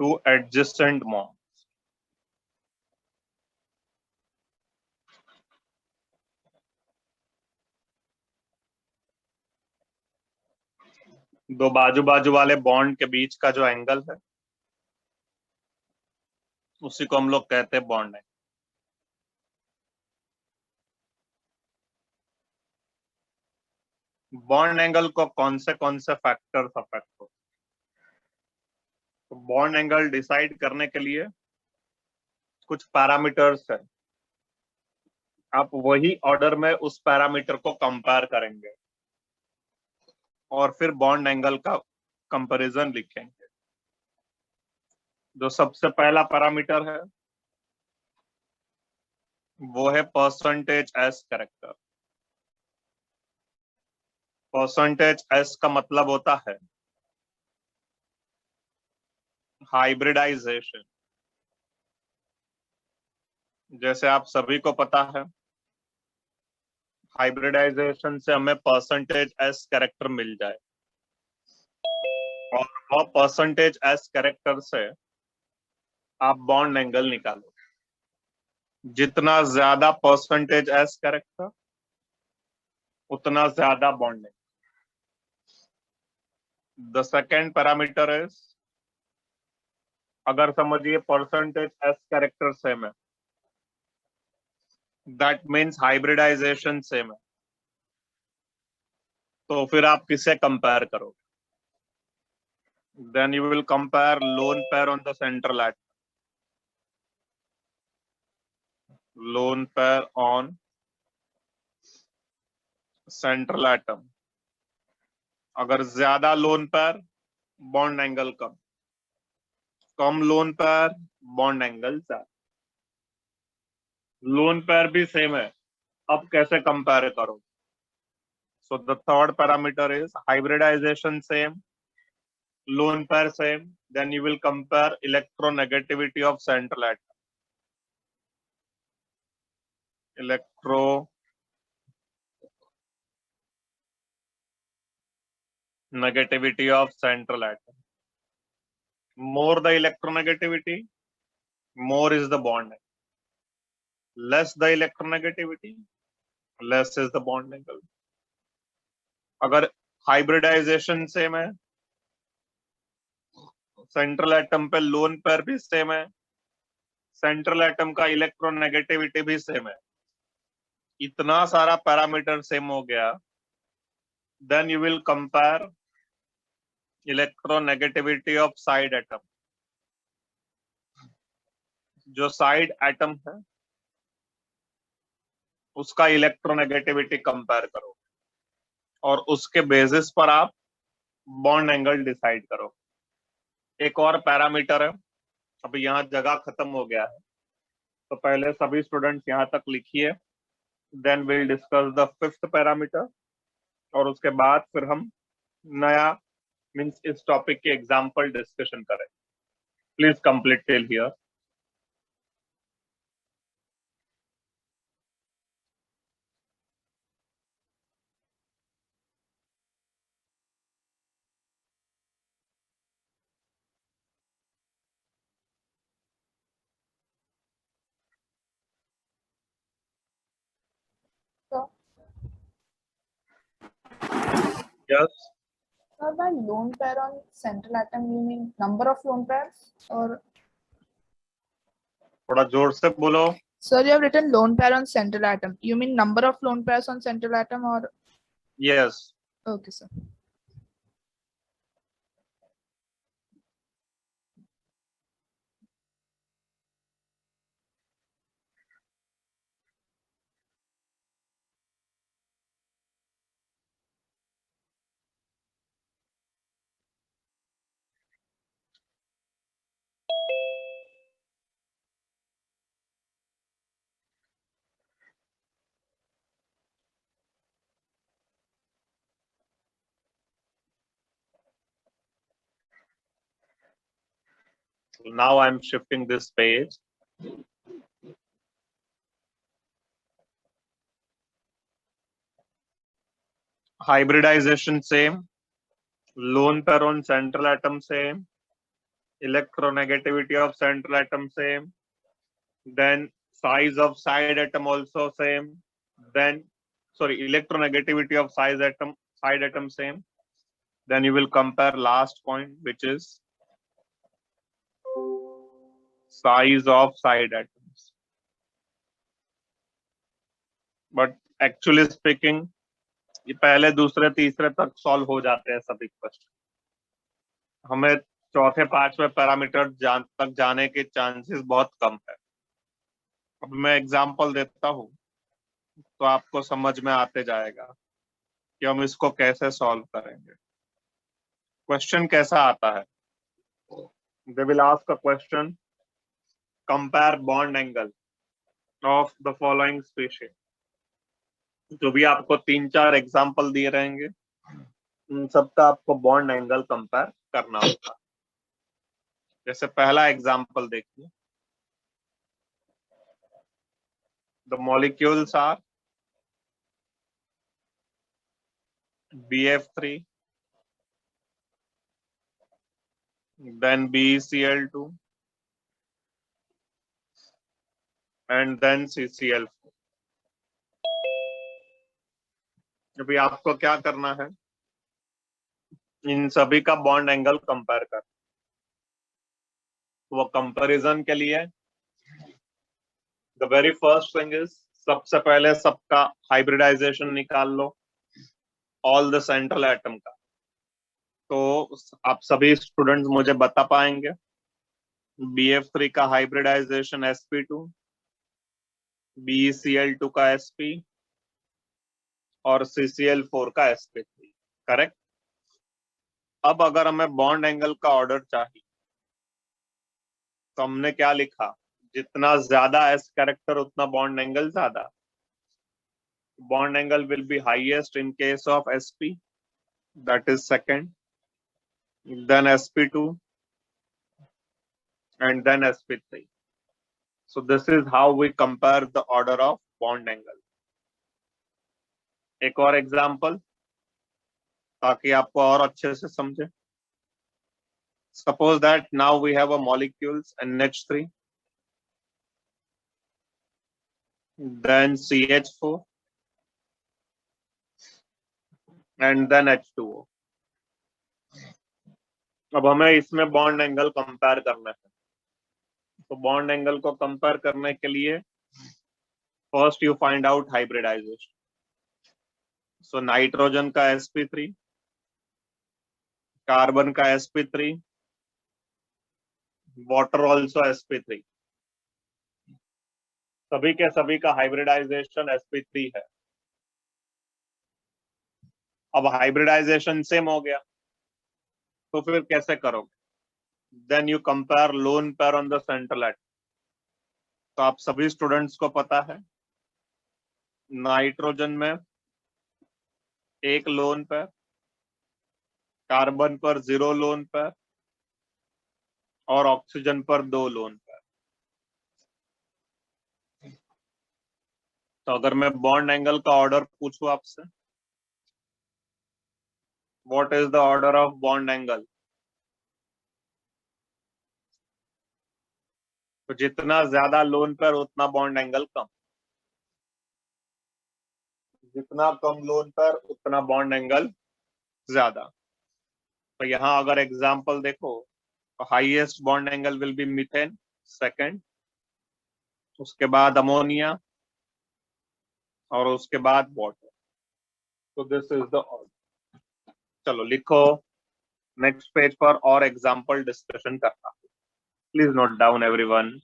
two adjacent bonds. दो बाजू बाजू वाले बॉन्ड के बीच का जो एंगल है उसी को हम लोग कहते हैं बॉन्ड एंगल। बॉन्ड एंगल को कौन से फैक्टर्स अफेक्ट हो? तो बॉन्ड एंगल डिसाइड करने के लिए कुछ पैरामीटर्स है, आप वही ऑर्डर में उस पैरामीटर को कंपेयर करेंगे और फिर बॉन्ड एंगल का कंपैरिजन लिखेंगे। जो सबसे पहला पैरामीटर है वो है percentage S character. Percentage S का मतलब होता है हाइब्रिडाइजेशन। जैसे आप सभी को पता है, हाइब्रिडाइजेशन से हमें परसेंटेज एस कैरेक्टर मिल जाए और वह परसेंटेज एस कैरेक्टर से आप बॉन्ड एंगल निकालो। जितना ज्यादा परसेंटेज एस कैरेक्टर उतना ज्यादा bond angle. The second parameter is, अगर समझिए परसेंटेज एस कैरेक्टर सेम है, दैट मीन्स हाइब्रिडाइजेशन सेम है, तो फिर आप किसे कंपेयर करोगे? Then you will compare lone pair on the central atom. Lone pair on central atom. अगर ज्यादा लोन पेयर, बॉन्ड एंगल कम। कम लोन पेयर, बॉन्ड एंगल ज्यादा। लोन पेयर भी सेम है, अब कैसे कंपेयर करो? So the third parameter is hybridisation same, lone pair same, then you will compare electronegativity of central atom. Electronegativity of central atom. More the electronegativity, more is the bond angle. Less the electronegativity, less is the bond angle. अगर hybridisation same है, central atom पे lone pair भी same है, central atom का electronegativity भी same है, इतना सारा पैरामीटर सेम हो गया, then you will compare electronegativity of side atom. जो साइड एटम है उसका इलेक्ट्रोनेगेटिविटी कंपेयर करो और उसके बेसिस पर आप बॉन्ड एंगल डिसाइड करो। एक और पैरामीटर है, अभी यहाँ जगह खत्म हो गया है, तो पहले सभी स्टूडेंट्स यहाँ तक लिखिए, then will discuss the fifth parameter और उसके बाद फिर हम नया मीन्स इस टॉपिक के एग्जाम्पल डिस्कशन करें। Please complete till here. Yes. Sir, by lone pair on central atom, you mean number of lone pairs or? थोड़ा जोर से बोलो। Sir, you have written lone pair on central atom. You mean number of lone pairs on central atom or? Yes. Okay, sir. Now I'm shifting this page. Hybridization same, lone pair on central atom same, electronegativity of central atom same, then size of side atom also same, then electronegativity of side atom same, then you will compare last point, which is size of side atoms. But actually speaking, ये पहले दूसरे तीसरे तक solve हो जाते हैं सभी question. हमें चौथे पांचवें पैरामीटर तक जाने के चांसेस बहुत कम है। अब मैं एग्जांपल देता हूं तो आपको समझ में आते जाएगा कि हम इसको कैसे सॉल्व करेंगे। क्वेश्चन कैसा आता है? They will ask a question, compare bond angle of the following species. जो भी आपको 3-4 एग्जांपल दिए रहेंगे, उन सबका आपको बॉन्ड एंगल कंपेयर करना होगा। जैसे पहला एग्जांपल देखिए, the molecules are BF3, then BeCl2, and then CCl4। अभी आपको क्या करना है? इन सभी का बॉन्ड एंगल कंपेयर कर। वो कंपैरिजन के लिए the very first thing is, सबसे पहले सबका हाइब्रिडाइजेशन निकाल लो, ऑल द सेंट्रल एटम का। तो आप सभी स्टूडेंट्स मुझे बता पाएंगे BF3 का हाइब्रिडाइजेशन sp2, BeCl2 का sp और CCl4 का sp3, करेक्ट। अब अगर हमें बॉन्ड एंगल का ऑर्डर चाहिए तो हमने क्या लिखा? जितना ज्यादा S कैरेक्टर उतना बॉन्ड एंगल ज्यादा। Bond angle will be highest in case of sp, that is second, then sp2, and then sp3. So this is how we compare the order of bond angle. एक और example ताकि आपको और अच्छे से समझे। Suppose that now we have a molecules NH3, then CH4, and then H2O। अब हमें इसमें बॉन्ड एंगल कंपेयर करना है। तो बॉन्ड एंगल को कंपेयर करने के लिए first you find out hybridisation. So nitrogen का sp3, कार्बन का sp3, वाटर ऑल्सो sp3, सभी के सभी का हाइब्रिडाइजेशन sp3 है। अब हाइब्रिडाइजेशन सेम हो गया तो फिर कैसे करोगे? Then you compare lone pair on the central atom. तो आप सभी स्टूडेंट्स को पता है नाइट्रोजन में एक लोन पेयर, कार्बन पर 0 लोन पेयर और ऑक्सीजन पर 2 लोन पेयर। तो अगर मैं बॉन्ड एंगल का ऑर्डर पूछूं आपसे, what is the order of bond angle? तो जितना ज्यादा लोन पेयर उतना बॉन्ड एंगल कम, जितना कम लोन पेयर उतना बॉन्ड एंगल ज्यादा। तो यहाँ अगर एग्जांपल देखो, highest bond angle will be methane second, उसके बाद अमोनिया और उसके बाद वाटर। तो दिस इज द ऑर्डर। चलो लिखो, नेक्स्ट पेज पर और एग्जांपल डिस्कशन करना। Please note down everyone.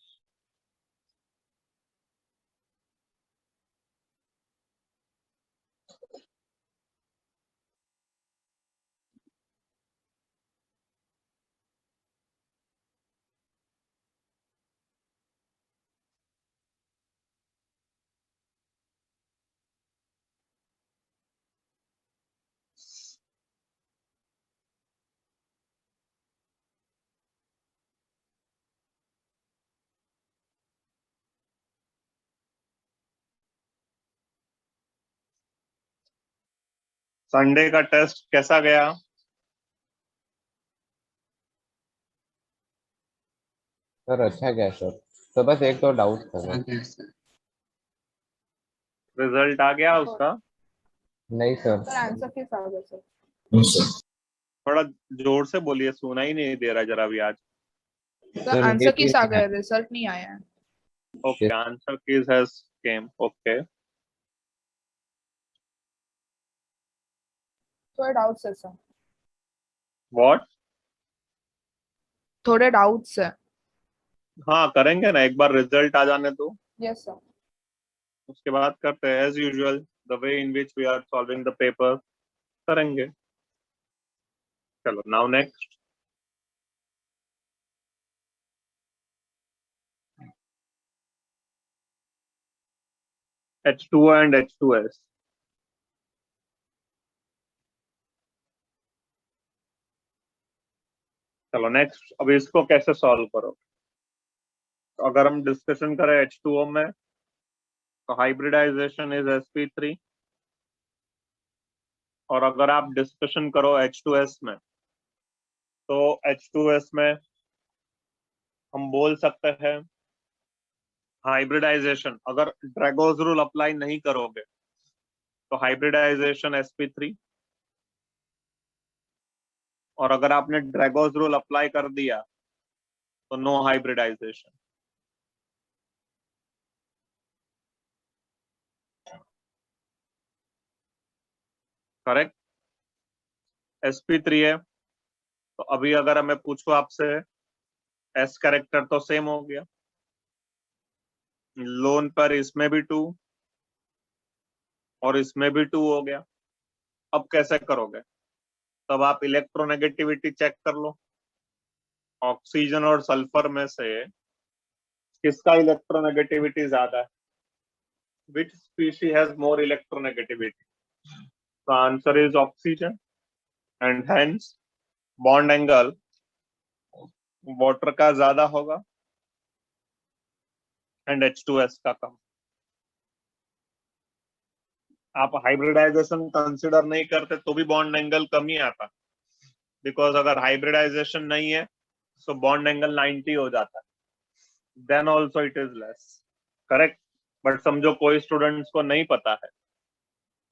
Sunday का टेस्ट कैसा गया? सर अच्छा क्या सर? तो बस एक तो डाउट था सर। क्या सर? रिजल्ट आ गया उसका? नहीं सर। सर आंसर किस आ गया सर? No sir. थोड़ा जोर से बोलिए, सुना ही नहीं दे रहा जरा भी आज। सर आंसर किस आ गया, रिजल्ट नहीं आया है। Okay, answer keys has came. Okay, थोड़े डाउट्स है सर। व्हाट? थोड़े डाउट्स है। हाँ, करेंगे ना, एक बार रिजल्ट आ जाने दो, यस सर। उसके बाद करते हैं as usual the way in which we are solving the paper, करेंगे। चलो, now next. H2O and H2S। चलो नेक्स्ट, अब इसको कैसे सॉल्व करो। तो अगर हम डिस्कशन करें H2O में, तो हाइब्रिडाइजेशन इज sp3। और अगर आप डिस्कशन करो H2S में, तो H2S में हम बोल सकते हैं हाइब्रिडाइजेशन, अगर ड्रैगोज रूल अप्लाई नहीं करोगे तो हाइब्रिडाइजेशन sp3। और अगर आपने ड्रैगोज रूल अप्लाई कर दिया तो नो हाइब्रिडाइजेशन। करेक्ट, sp3 है। तो अभी अगर मैं पूछूं आपसे, एस कैरेक्टर तो सेम हो गया, लोन पर इसमें भी 2 और इसमें भी 2 हो गया। अब कैसे करोगे? तब आप इलेक्ट्रोनेगेटिविटी चेक कर लो, ऑक्सीजन और सल्फर में से किसका इलेक्ट्रोनेगेटिविटी ज्यादा है, which species has more electronegativity. The answer is oxygen, and hence bond angle water का ज्यादा होगा एंड H2S का कम। आप हाइब्रिडाइजेशन कंसिडर नहीं करते तो भी बॉन्ड एंगल कम ही आता, बिकॉज अगर हाइब्रिडाइजेशन नहीं है तो बॉन्ड एंगल 90 हो जाता है, then also it is less. Correct. But समझो कोई स्टूडेंट्स को नहीं पता है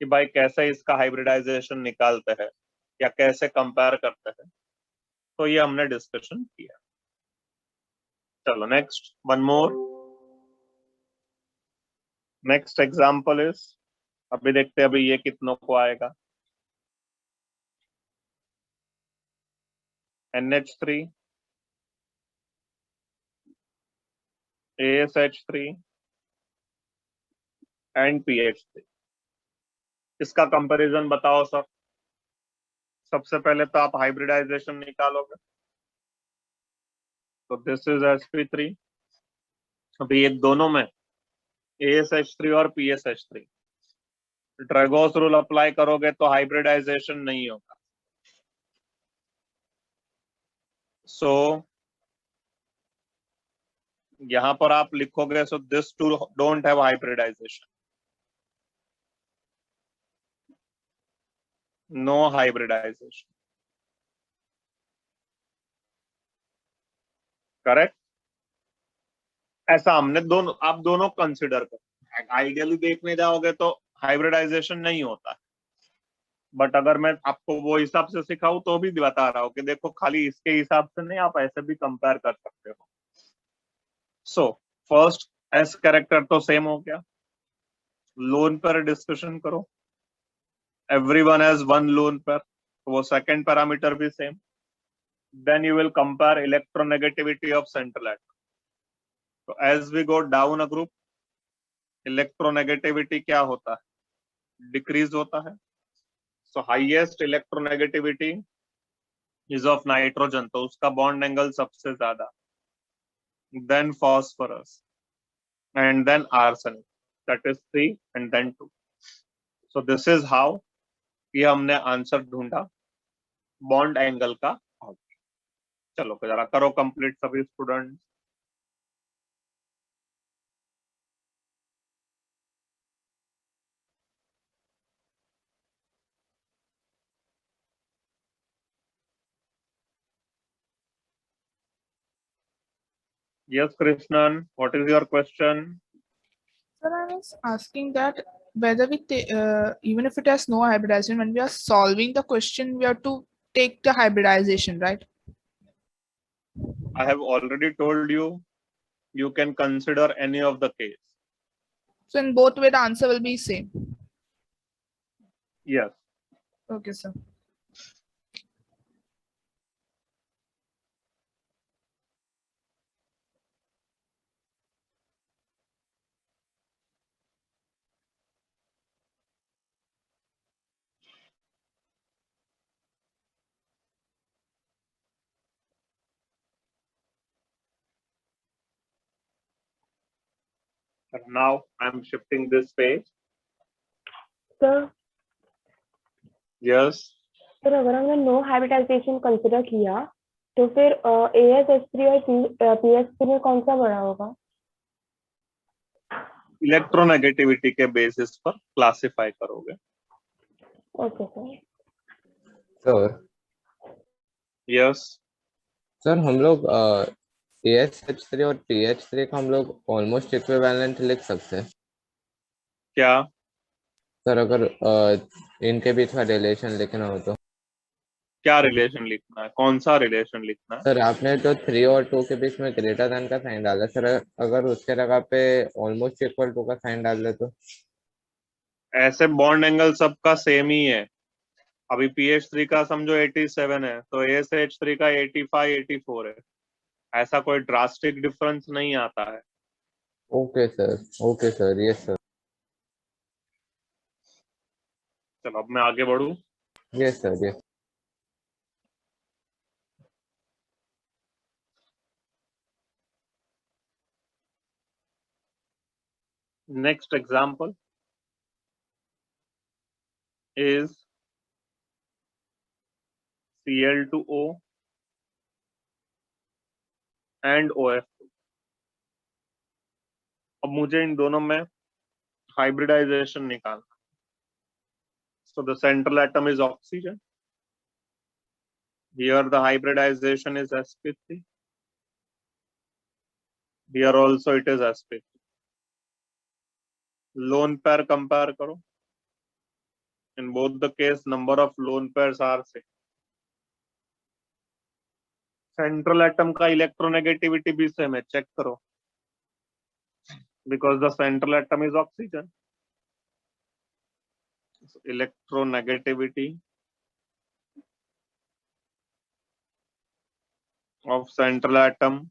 कि भाई कैसे इसका हाइब्रिडाइजेशन निकालते हैं या कैसे कंपेयर करते हैं, तो ये हमने डिस्कशन किया। चलो next, one more. Next example is, अभी देखते हैं अभी ये कितनों को आएगा। NH3, ASH3 and PH3। इसका कंपैरिजन बताओ सर। सबसे पहले तो आप हाइब्रिडाइजेशन निकालोगे, तो दिस इज sp3। अभी ये दोनों में ASH3 और PSH3, ड्रैगोस रूल अप्लाई करोगे तो हाइब्रिडाइजेशन नहीं होगा। सो यहां पर आप लिखोगे, so this two don't have hybridisation, no hybridisation. Correct. ऐसा हमने दोनों, आप दोनों कंसिडर करो। आइडियली देखने जाओगे तो हाइब्रिडाइजेशन नहीं होता है, बट अगर मैं आपको वो हिसाब से सिखाऊं तो भी बता रहा हूं कि देखो खाली इसके हिसाब से नहीं, आप ऐसे भी कंपेयर कर सकते हो। सो फर्स्ट, एस कैरेक्टर तो सेम हो गया, लोन पर डिस्कशन करो, एवरीवन हैज वन लोन पर, तो वो सेकंड पैरामीटर भी same. Then you will compare electronegativity of central atom. तो as we go down a group, electronegativity क्या होता है, डिक्रीज होता है। So highest electronegativity is of nitrogen, तो उसका बॉन्ड एंगल सबसे ज्यादा, then phosphorus and then arsenic, that is 3 and then 2। So this is how ये हमने आंसर ढूंढा बॉन्ड एंगल का। चलो जरा करो कंप्लीट सभी student. Yes, Krishnan, what is your question? Sir, I was asking that whether even if it has no hybridization, when we are solving the question, we have to take the hybridization, right? I have already told you, you can consider any of the case. So in both way, the answer will be same. Yes. Okay, sir. Now I'm shifting this page. Sir Yes. Sir अगर हमने no habituation consider किया तो फिर ASH3 और PS3 में कौन सा बड़ा होगा? इलेक्ट्रोनेगेटिविटी के बेसिस पर क्लासिफाई करोगे. Okay sir. Sir Yes. Sir हम लोग ASH3 और PH3 का हम लोग ऑलमोस्ट इक्विवेलेंट लिख सकते हैं क्या? सर, अगर इनके बीच में रिलेशन लिखना हो तो. क्या रिलेशन लिखना है? कौन सा रिलेशन लिखना है? सर आपने तो 3 और 2 के बीच में ग्रेटर देन का साइन डाला सर, अगर उसके जगह पे ऑलमोस्ट इक्वल टू का साइन डाल दे तो. ऐसे बॉन्ड एंगल सबका सेम ही है. अभी PH3 का समझो 87 है तो ASH3 का 85 84 है. ऐसा कोई ड्रास्टिक डिफरेंस नहीं आता है. Okay sir, yes sir. चलो अब मैं आगे बढ़ूं. Yes sir, yes. Next example is Cl2O and OF2. अब मुझे इन दोनों में हाइब्रिडाइजेशन निकालना. So the central atom is oxygen. Here the hybridization is sp3. Here also it is sp3. Lone pair compare करो. In both the case, number of lone pairs are same. Central atom का electronegativity भी same है. Check करो. Because the central atom is oxygen. So electronegativity of central atom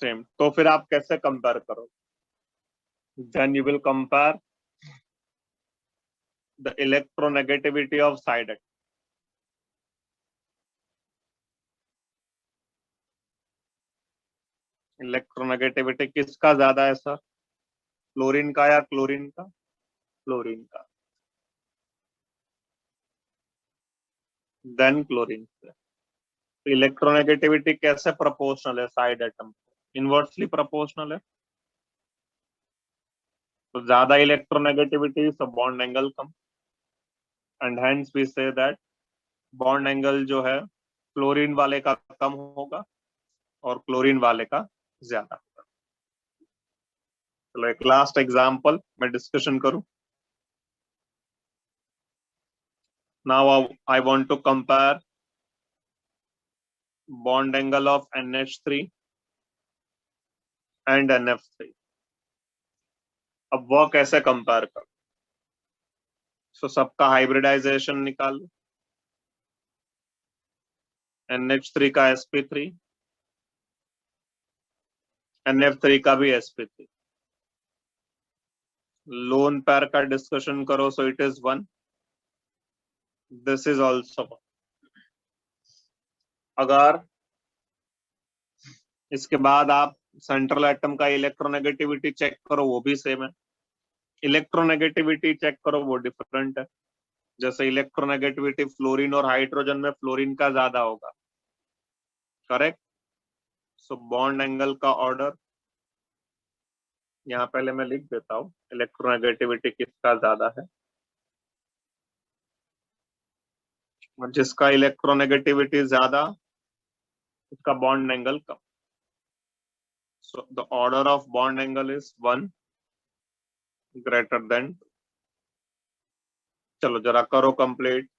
same. तो फिर आप कैसे compare करो? Then you will compare the electronegativity of side atom. Electronegativity किसका ज्यादा है सर? फ्लोरीन का या क्लोरीन का? फ्लोरीन का. देन क्लोरीन से. इलेक्ट्रोनेगेटिविटी कैसे प्रोपोर्शनल है साइड एटम? इनवर्सली प्रोपोर्शनल है. तो ज्यादा इलेक्ट्रोनेगेटिविटी सो बॉन्ड एंगल कम. And hence we say that bond angle जो है फ्लोरीन वाले का कम होगा और क्लोरीन वाले का ज्यादा होगा. चलो एक लास्ट एग्जांपल मैं डिस्कशन करूं. Now I want to compare bond angle of NH3 and NF3. अब वो कैसे कंपेयर कर? सो सबका हाइब्रिडाइजेशन निकाल लो. NH3 का sp3, NF3 का भी sp3. लोन पेयर का डिस्कशन करो. So it is 1. This is also 1. अगर इसके बाद आप सेंट्रल एटम का इलेक्ट्रोनेगेटिविटी चेक करो वो भी सेम है. इलेक्ट्रोनेगेटिविटी चेक करो वो डिफरेंट है. जैसे इलेक्ट्रोनेगेटिविटी फ्लोरीन और हाइड्रोजन में फ्लोरीन का ज्यादा होगा. करेक्ट. सो बॉन्ड एंगल का ऑर्डर यहाँ पहले मैं लिख देता हूँ. इलेक्ट्रोनेगेटिविटी किसका ज्यादा है? जिसका इलेक्ट्रोनेगेटिविटी ज्यादा उसका bond angle come. So the order of bond angle is 1 greater than. चलो जरा करो कंप्लीट।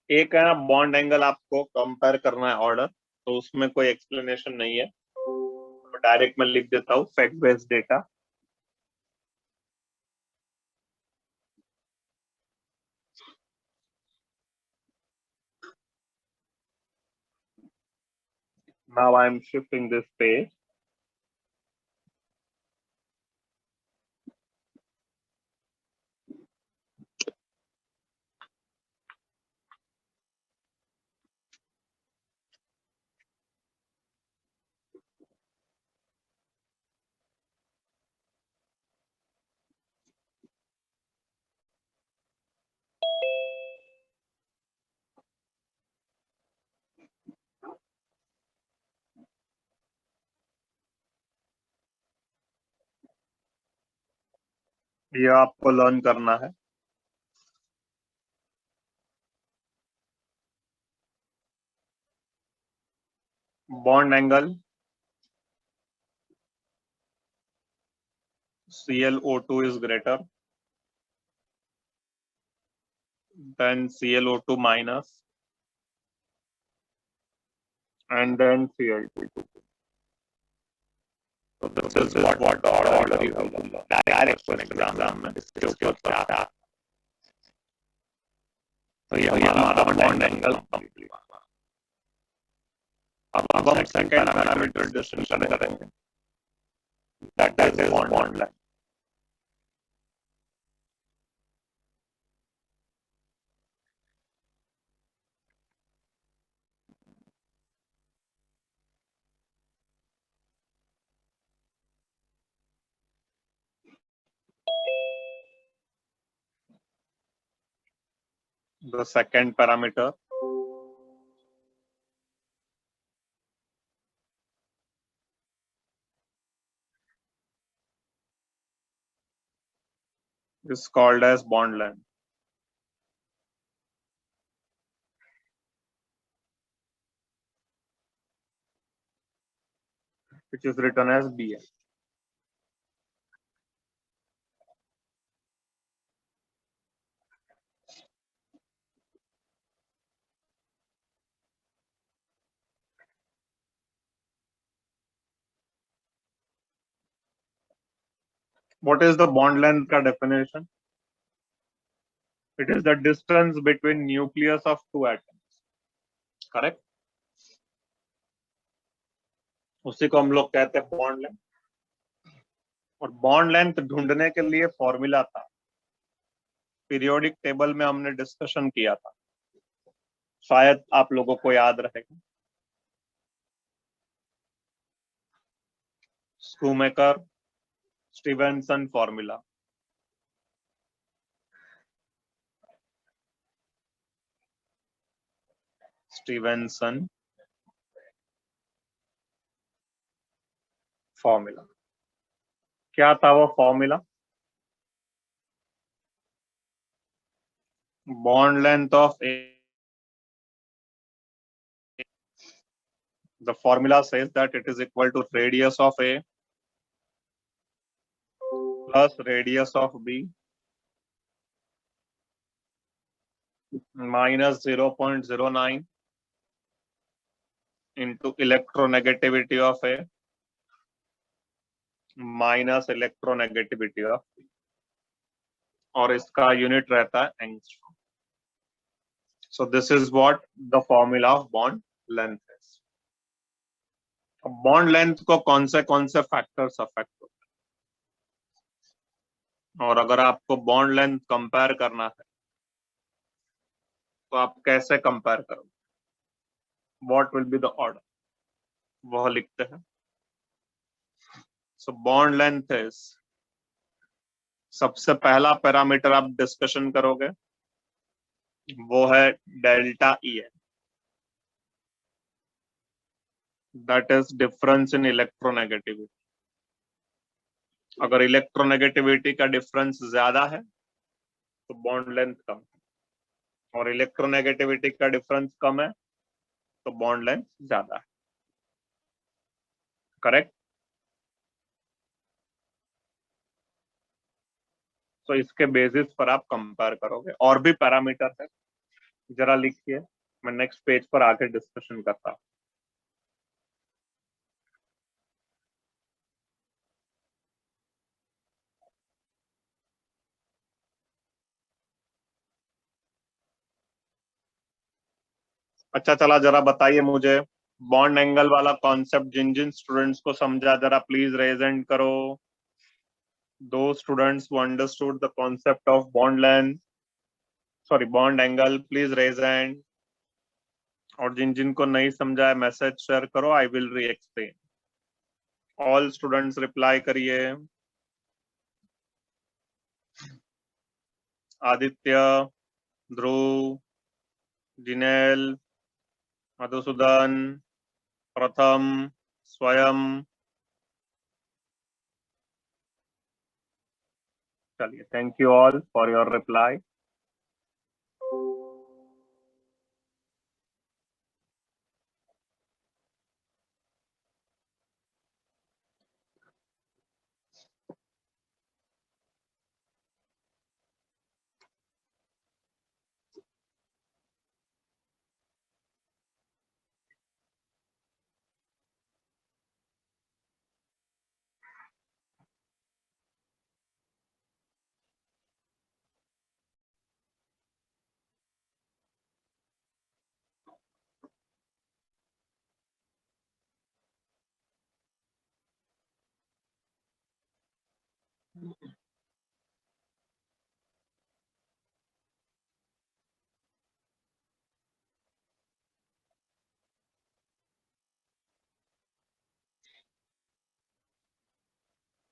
एक है ना बॉन्ड एंगल, आपको कंपेयर करना है ऑर्डर, तो उसमें कोई एक्सप्लेनेशन नहीं है, तो डायरेक्ट मैं लिख देता हूँ fact based data. Now I am shifting this page. ये आपको लर्न करना है। Bond angle ClO2 is greater than ClO2 minus and then Cl2. So this is what the order you have to learn. Direct question exam में इसके ऊपर आता है। तो ये हमारा बॉन्ड एंगल कंप्लीट हुआ। अब हम सेकंड पैरामीटर डिस्कशन करेंगे, that is bond length. The second parameter is called as bond length, which is written as Bn. What is the bond length का definition? It is the distance between nucleus of two atoms. Correct? उसी को हम लोग कहते हैं bond length. और bond length ढूंढने के लिए फॉर्मूला था, पीरियोडिक टेबल में हमने डिस्कशन किया था, शायद आप लोगों को याद रहेगा। Shoemaker Stevenson formula. Stevenson formula क्या था वो formula? Bond length of A, the formula says that it is equal to radius of A plus radius of B minus 0.09 into electronegativity of A minus electronegativity of B, और इसका unit रहता है angstrom. So this is what the formula of bond length is. अब bond length को कौन से factors affect होते हैं, और अगर आपको बॉन्ड लेंथ कंपेयर करना है तो आप कैसे कंपेयर करोगे, what will be the order, वह लिखते हैं. सो बॉन्ड लेंथ इज, सबसे पहला पैरामीटर आप डिस्कशन करोगे वो है delta E N, that is difference in electronegativity. अगर इलेक्ट्रोनेगेटिविटी का डिफरेंस ज्यादा है तो बॉन्ड लेंथ कम है, और इलेक्ट्रोनेगेटिविटी का डिफरेंस कम है तो बॉन्ड लेंथ ज्यादा है. करेक्ट. तो इसके बेसिस पर आप कंपेयर करोगे. और भी पैरामीटर है, जरा लिखिए, मैं नेक्स्ट पेज पर आके डिस्कशन करता हूं. अच्छा चला, जरा बताइए मुझे बॉन्ड एंगल वाला कॉन्सेप्ट जिन जिन स्टूडेंट्स को समझा, जरा प्लीज रेज हैंड करो. दो students who understood the concept of bond length, sorry bond angle, please raise hand. और जिन जिन को नहीं समझा है मैसेज शेयर करो, I will re explain. All students reply करिए. आदित्य, ध्रुव, जिनेल, मधुसूदन, प्रथम, स्वयं. चलिए, thank you all for your reply.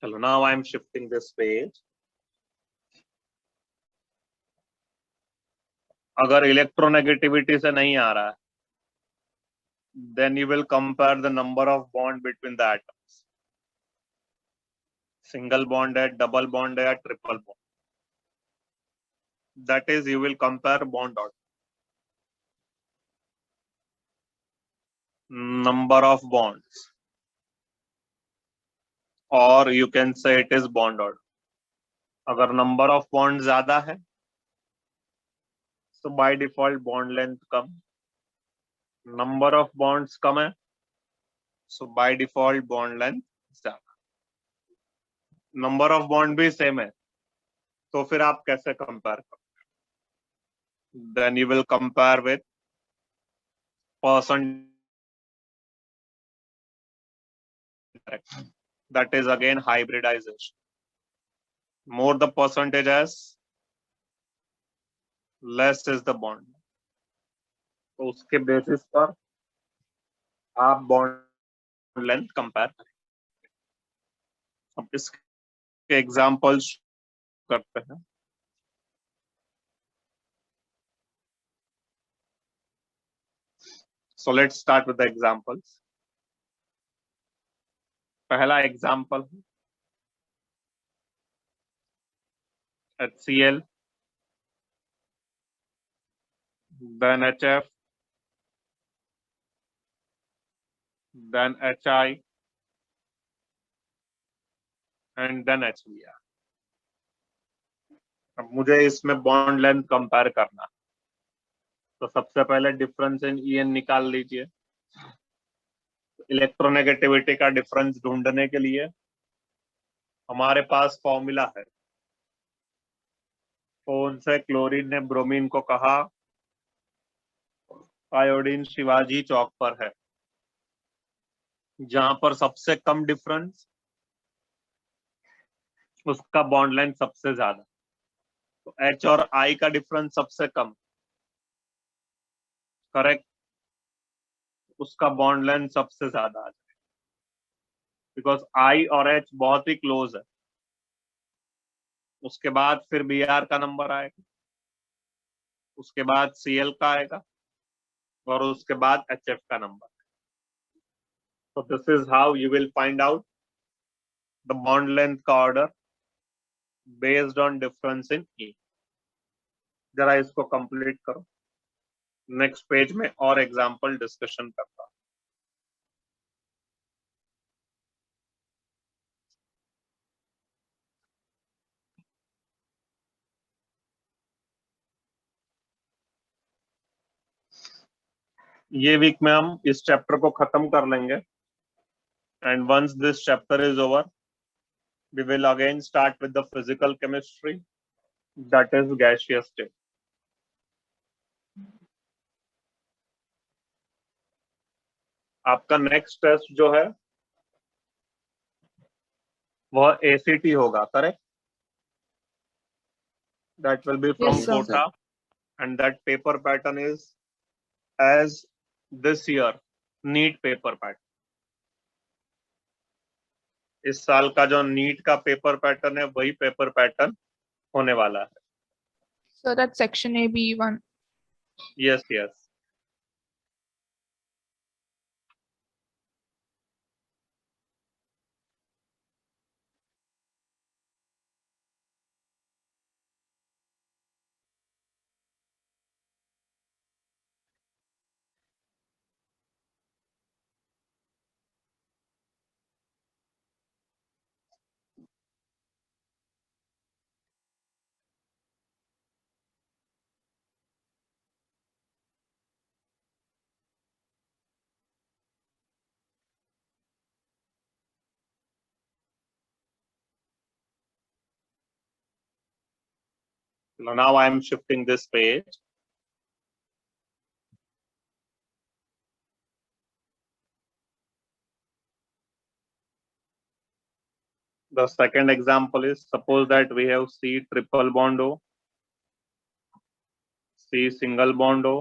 चलो, now I am shifting this page. अगर इलेक्ट्रोनेगेटिविटी से नहीं आ रहा है, then you will compare the number of bond between the atoms. Single bond है, double bond है या triple bond. That is, you will compare bond order, number of bonds, or you can say it is bond order. अगर number of bonds ज्यादा है तो by default bond length come. Number of bonds कम है so by default bond length ज्यादा. Number of bond भी same है तो फिर आप कैसे compare करोगे? Then you will compare with percent. That is again hybridization. More the percentages, less is the bond. तो उसके बेसिस पर आप बॉन्ड लेंथ कंपेयर करें. अब इसके एग्जांपल्स करते हैं. So let's start with the examples. पहला example HCl, then HF, then HI, and then HBr. अब मुझे इसमें बॉन्ड लेंथ कंपेयर करना, तो सबसे पहले डिफरेंस इन EN निकाल लीजिए. इलेक्ट्रोनेगेटिविटी का डिफरेंस ढूंढने के लिए हमारे पास फॉर्मूला है. फोन से क्लोरीन ने ब्रोमीन को कहा आयोडीन शिवाजी चौक पर है, जहां पर सबसे कम डिफरेंस उसका बॉन्ड लेंथ सबसे ज्यादा। तो H और I का डिफरेंस सबसे कम, करेक्ट, उसका बॉन्ड लेंथ सबसे ज्यादा आ जाए, बिकॉज I और H बहुत ही क्लोज है। उसके बाद फिर Br का नंबर आएगा, उसके बाद Cl का आएगा, और उसके बाद HF का number. So this is how you will find out the bond length का order based on difference in E। जरा इसको कंप्लीट करो, नेक्स्ट पेज में और एग्जांपल डिस्कशन करता हूं। ये वीक में हम इस चैप्टर को खत्म कर लेंगे, and once this chapter is over we will again start with the physical chemistry, that is gaseous state। आपका नेक्स्ट टेस्ट जो है वह ACT होगा, correct? That will be from Yes, sir. Kota, and that paper pattern is as this year NEET paper pattern। इस साल का जो NEET का पेपर पैटर्न है वही पेपर पैटर्न होने वाला है। So that's section A, B1. Yes yes. Now I am shifting this page। The second example is, suppose that we have C triple bond O, C single bond O,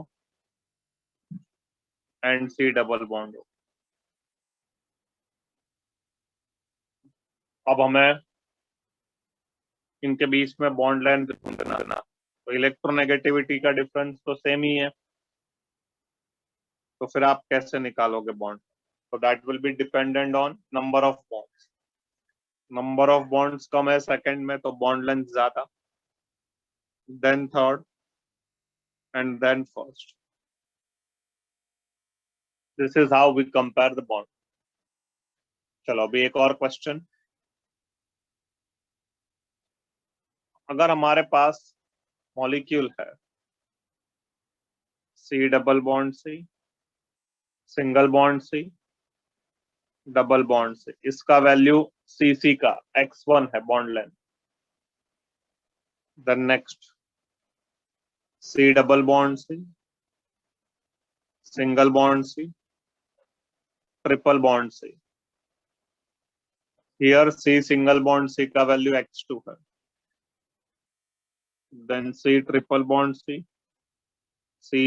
and C double bond O। अब हमें इनके बीच में bond length ढूंढना। तो electronegativity का difference तो same ही है, तो फिर आप कैसे निकालोगे बॉन्ड? तो that will be dependent on number of bonds. Number of bonds कम है सेकंड में तो बॉन्ड लेंथ ज्यादा, then third, and then first. This is how we compare the bond. चलो अभी एक और क्वेश्चन। अगर हमारे पास मॉलिक्यूल है C double bond C, single bond C, double bond C, इसका वैल्यू CC का x1 है bond length, then next C double bond C, single bond C, triple bond C। Here C single bond C का value x2 है, then C triple bond C, C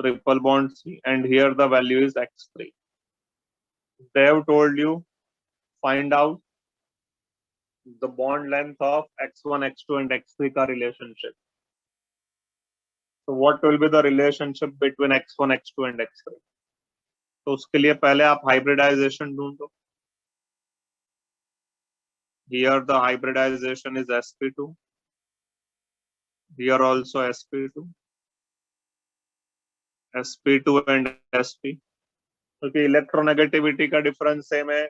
triple bond C, and here the value is x3। They have told you find out the bond length of x1, x2 and x3 का relationship। So what will be the relationship between x1, x2 and x3? तो उसके लिए पहले आप hybridization ढूंढो। Here the hybridization is sp2, here also sp2, sp2 and sp, क्योंकि electronegativity का difference same है,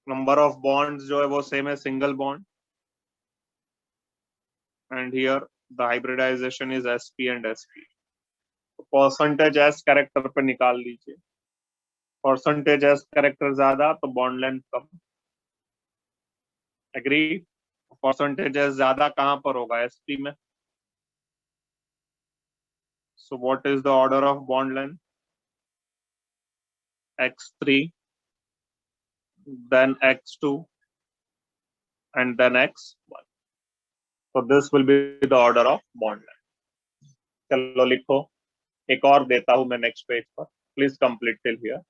नंबर ऑफ बॉन्ड्स जो है वो सेम है, single bond, and here the hybridisation is sp and sp। Percentage S character पे निकाल लीजिए, परसेंटेज एस कैरेक्टर ज्यादा तो बॉन्ड लेंथ कम। एग्री? परसेंटेज एस ज्यादा कहां पर होगा? sp में। So what is the order of bond length? X3, then X2, and then X1. So this will be the order of bond length. चलो लिखो, एक और देता हूं मैं नेक्स्ट पेज पर. Please complete till here.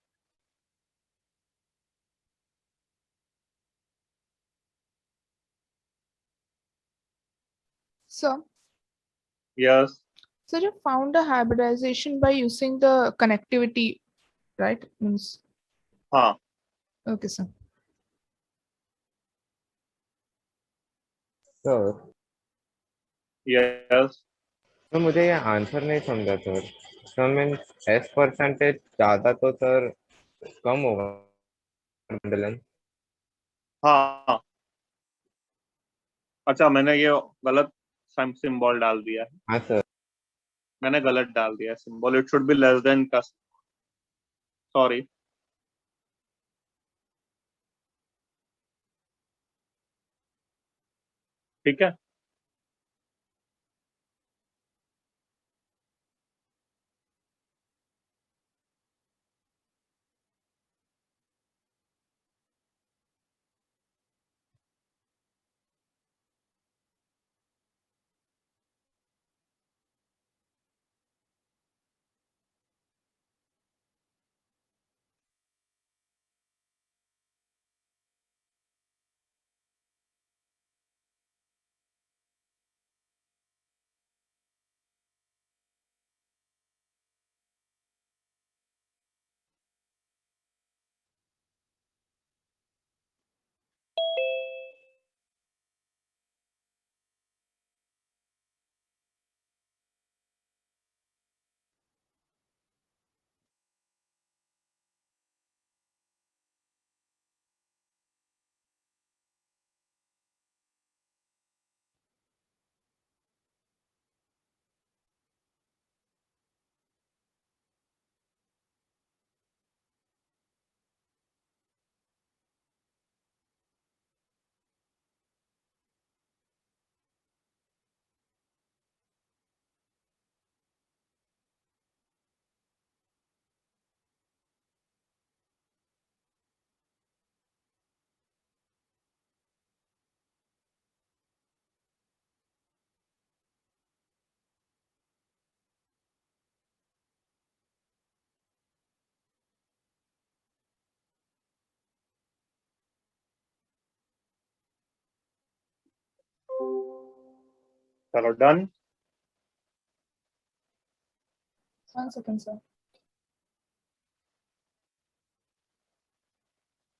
So, Yes. so you found the hybridization by using the connectivity, right? Means, हाँ. okay, sir. Sir Yes. तो मुझे ये आंसर नहीं समझा sir. Sir means S percentage ज्यादा तो सर कम होगा बंडल. हाँ. अच्छा, मैंने ये गलत सिंबल डाल दिया है. हाँ सर. मैंने गलत डाल दिया symbol. It should be less than का. सॉरी. ठीक है. चलो डन. 1 second, sir.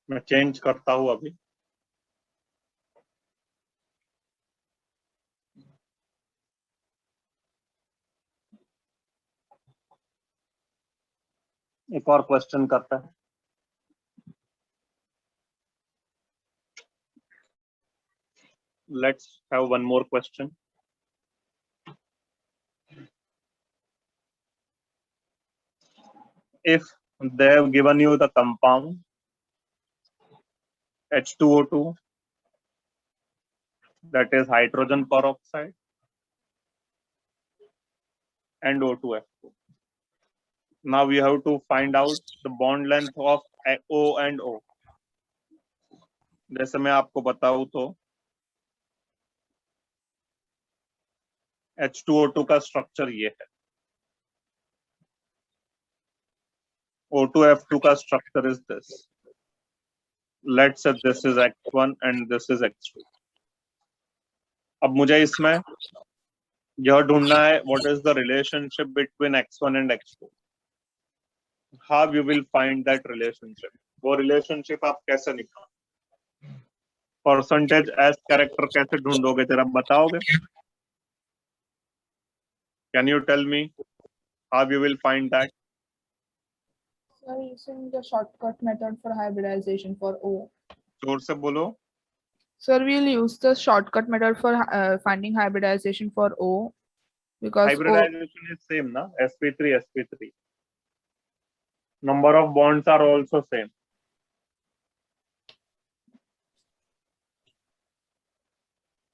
मैं चेंज करता हूं अभी. एक और क्वेश्चन करता है. Let's have one more question. If they have given you the compound H2O2, that is hydrogen peroxide, and O2F2. Now we have to find out the bond length of O and O. जैसे मैं आपको बताऊं तो H2O2 का structure ये है. O2F2 का structure is this. Let's say this is X1 and this is X2. अब मुझे इसमें यह ढूंढना है what is the relationship between X1 and X2. How you will find that relationship? वो relationship आप कैसे निकालोगे? परसेंटेज एस कैरेक्टर कैसे ढूंढोगे जरा बताओगे? Can you tell me how you will find that? Sir, using the shortcut method for hybridization for O. जोर से बोलो. Sir, we'll use the shortcut method for finding hybridization for O because Hybridization is same na, sp3. Number of bonds are also same.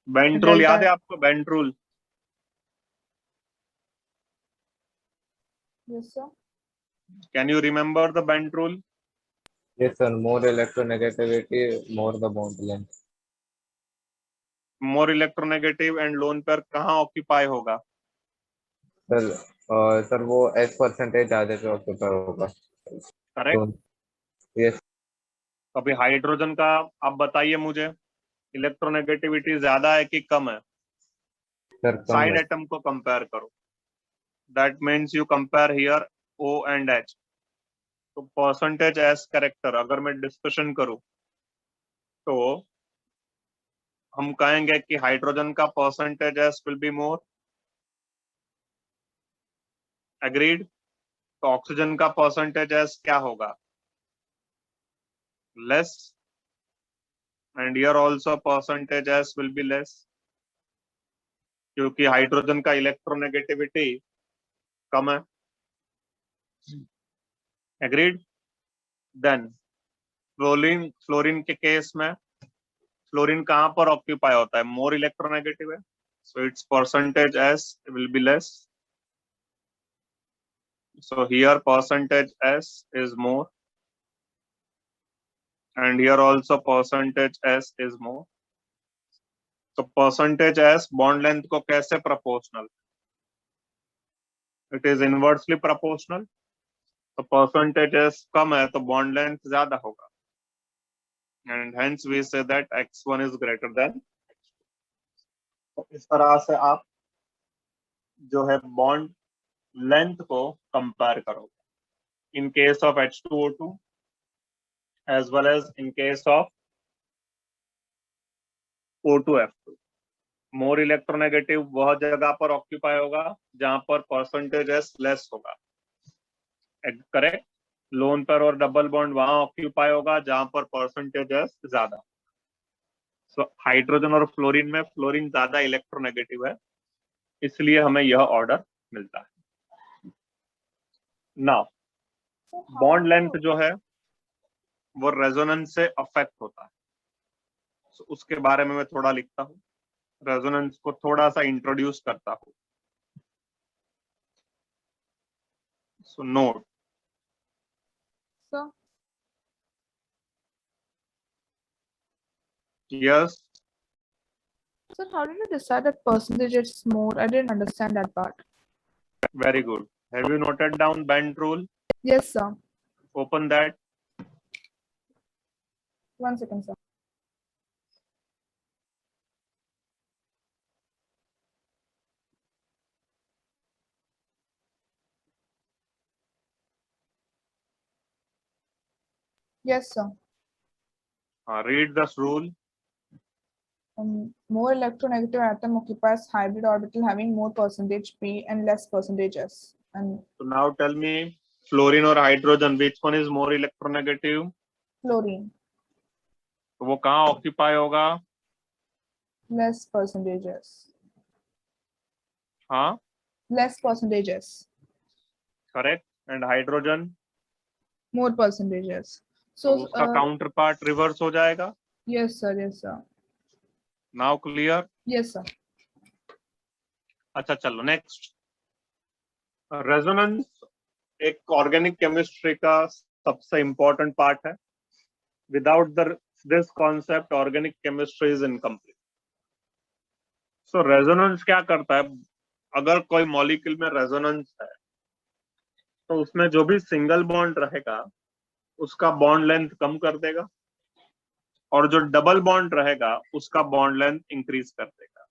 Bent rule याद है आपको? Bent rule. Yes, sir. Can you remember the Bent rule? Yes, sir. More electronegativity, more the bond length. More electronegative and lone pair कहाँ occupy होगा? Sir वो S percentage ज्यादा पे occupy होगा. Correct. Yes अभी हाइड्रोजन का आप बताइए मुझे, इलेक्ट्रोनेगेटिविटी ज्यादा है कि कम है? सर, कम साइड है. एटम को कंपेयर करो. That means you compare here O and H. तो परसेंटेज एस कैरेक्टर अगर मैं डिस्कशन करूं तो हम कहेंगे कि हाइड्रोजन का percentage S will be more. Agreed. तो ऑक्सीजन का परसेंटेज एस क्या होगा? Less. And here also percentage S will be less, क्योंकि हाइड्रोजन का इलेक्ट्रोनेगेटिविटी कम है. एग्रीड. Then fluorine. फ्लोरीन के केस में फ्लोरीन कहां पर ऑक्यूपाई होता है? मोर इलेक्ट्रोनेगेटिव है, so its percentage S will be less. So here percentage S is more, and here also percentage S is more. So percentage S bond length को कैसे proportional? It is inversely proportional. तो percentage S कम है तो bond length ज्यादा होगा, and hence we say that X1 is greater than X2. तो इस तरह से आप जो है bond length को कंपेयर करोगे in case of H2O2 as well as in case of O2F2. More electronegative वह जगह पर ऑक्यूपाई होगा जहां पर परसेंटेज एस लेस होगा. करेक्ट. लोन पर और डबल बॉन्ड वहां ऑक्यूपाई होगा जहां पर परसेंटेज एस ज्यादा. सो हाइड्रोजन और फ्लोरीन में फ्लोरीन ज्यादा इलेक्ट्रोनेगेटिव है, इसलिए हमें यह ऑर्डर मिलता है. नाउ बॉन्ड लेंथ जो है वो रेजोनेंस से अफेक्ट होता है. so, उसके बारे में मैं थोड़ा लिखता हूँ, रेजोनेंस को थोड़ा सा इंट्रोड्यूस करता हूँ. So note. Sir. Yes. Sir, how did you decide that percentage is more? I didn't understand that part. Very good. Have you noted down Bent rule? Yes, sir. Open that. 1 second, sir. Yes, sir. Read this rule. More electronegative atom occupies hybrid orbital having more percentage P and less percentage S. And So now tell me, fluorine or hydrogen, which one is more electronegative? fluorine, तो वो कहाँ occupy होगा? less percentage S. हाँ, Less percentage S. Correct. And hydrogen? More percentage S. So, उसका counter part reverse हो जाएगा. yes, sir. Yes, sir. Now clear? Yes, sir. अच्छा चलो नेक्स्ट. रेजोनेंस एक ऑर्गेनिक केमिस्ट्री का सबसे इंपॉर्टेंट पार्ट है. Without this concept organic chemistry is incomplete. So resonance क्या करता है? अगर कोई मॉलिक्यूल में रेजोनेंस है तो उसमें जो भी सिंगल बॉन्ड रहेगा उसका बॉन्ड लेंथ कम कर देगा, और जो डबल बॉन्ड रहेगा उसका बॉन्ड लेंथ इंक्रीज कर देगा.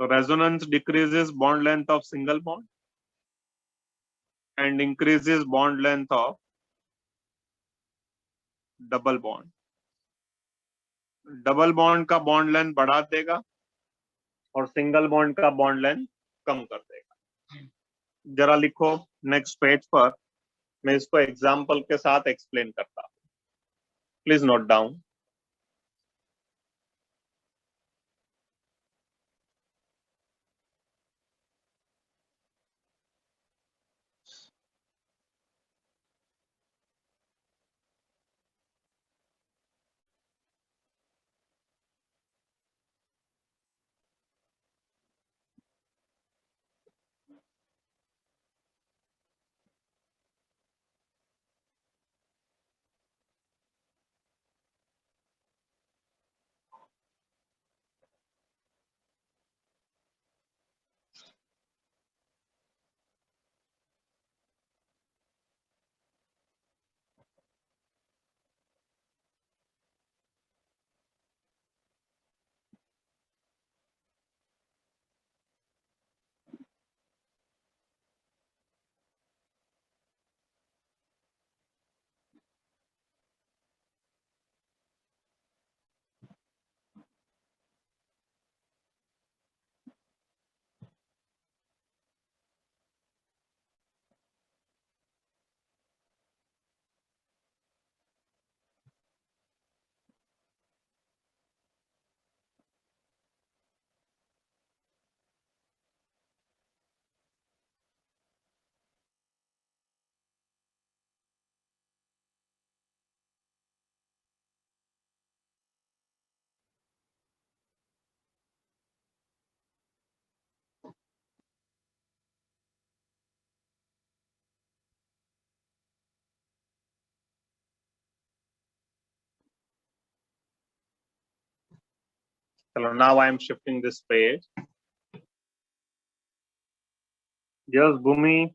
तो resonance decreases bond length of single bond and increases bond length of double bond. Double bond का बॉन्ड लेंथ बढ़ा देगा और सिंगल बॉन्ड का बॉन्ड लेंथ कम कर देगा. जरा लिखो नेक्स्ट पेज पर, मैं इसको एग्जाम्पल के साथ एक्सप्लेन करता हूं. Please note down. चलो, now I am shifting this page. Yes, Bhumi.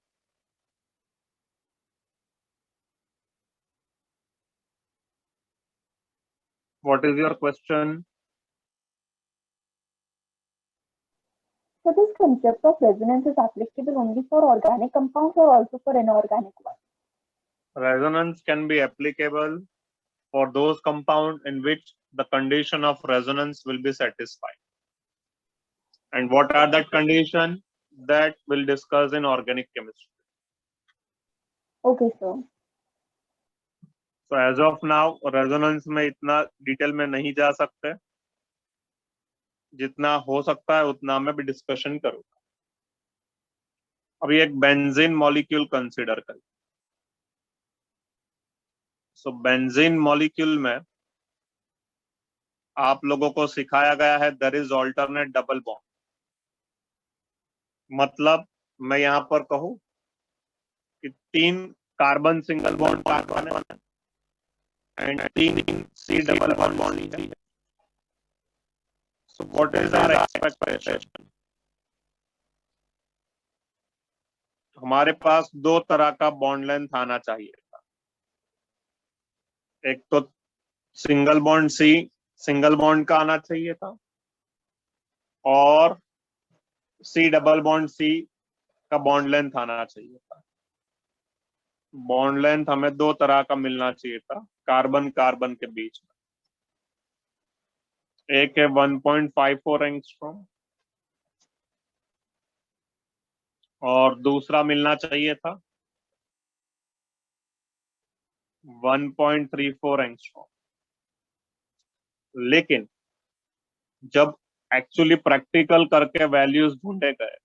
What is your question? So this concept of resonance is applicable only for organic compounds or also for inorganic ones? Resonance can be applicable for those compounds in which the condition of resonance will be satisfied. And what are that condition? That we'll discuss in organic chemistry. Okay, sir. So as of now, resonance में इतना detail में नहीं जा सकते, जितना हो सकता है उतना मैं भी डिस्कशन करूंगा. अभी एक बेंजीन मॉलिक्यूल कंसीडर करें. सो बेंजीन मॉलिक्यूल में आप लोगों को सिखाया गया है there is alternate double bond. मतलब मैं यहां पर कहूं कि 3 कार्बन सिंगल बॉन्ड कार्बन है एंड 3 सी डबल बॉन्ड है. So what is our expectation? हमारे पास 2 तरह का बॉन्ड लेंथ आना चाहिए था. एक तो single bond C single bond का आना चाहिए था और सी डबल बॉन्ड सी का बॉन्ड लेंथ आना चाहिए था. बॉन्ड लेंथ हमें 2 तरह का मिलना चाहिए था कार्बन कार्बन के बीच में. एक है 1.54 एंगस्ट्रॉम और दूसरा मिलना चाहिए था 1.34 एंगस्ट्रॉम. लेकिन जब एक्चुअली प्रैक्टिकल करके वैल्यूज ढूंढे गए,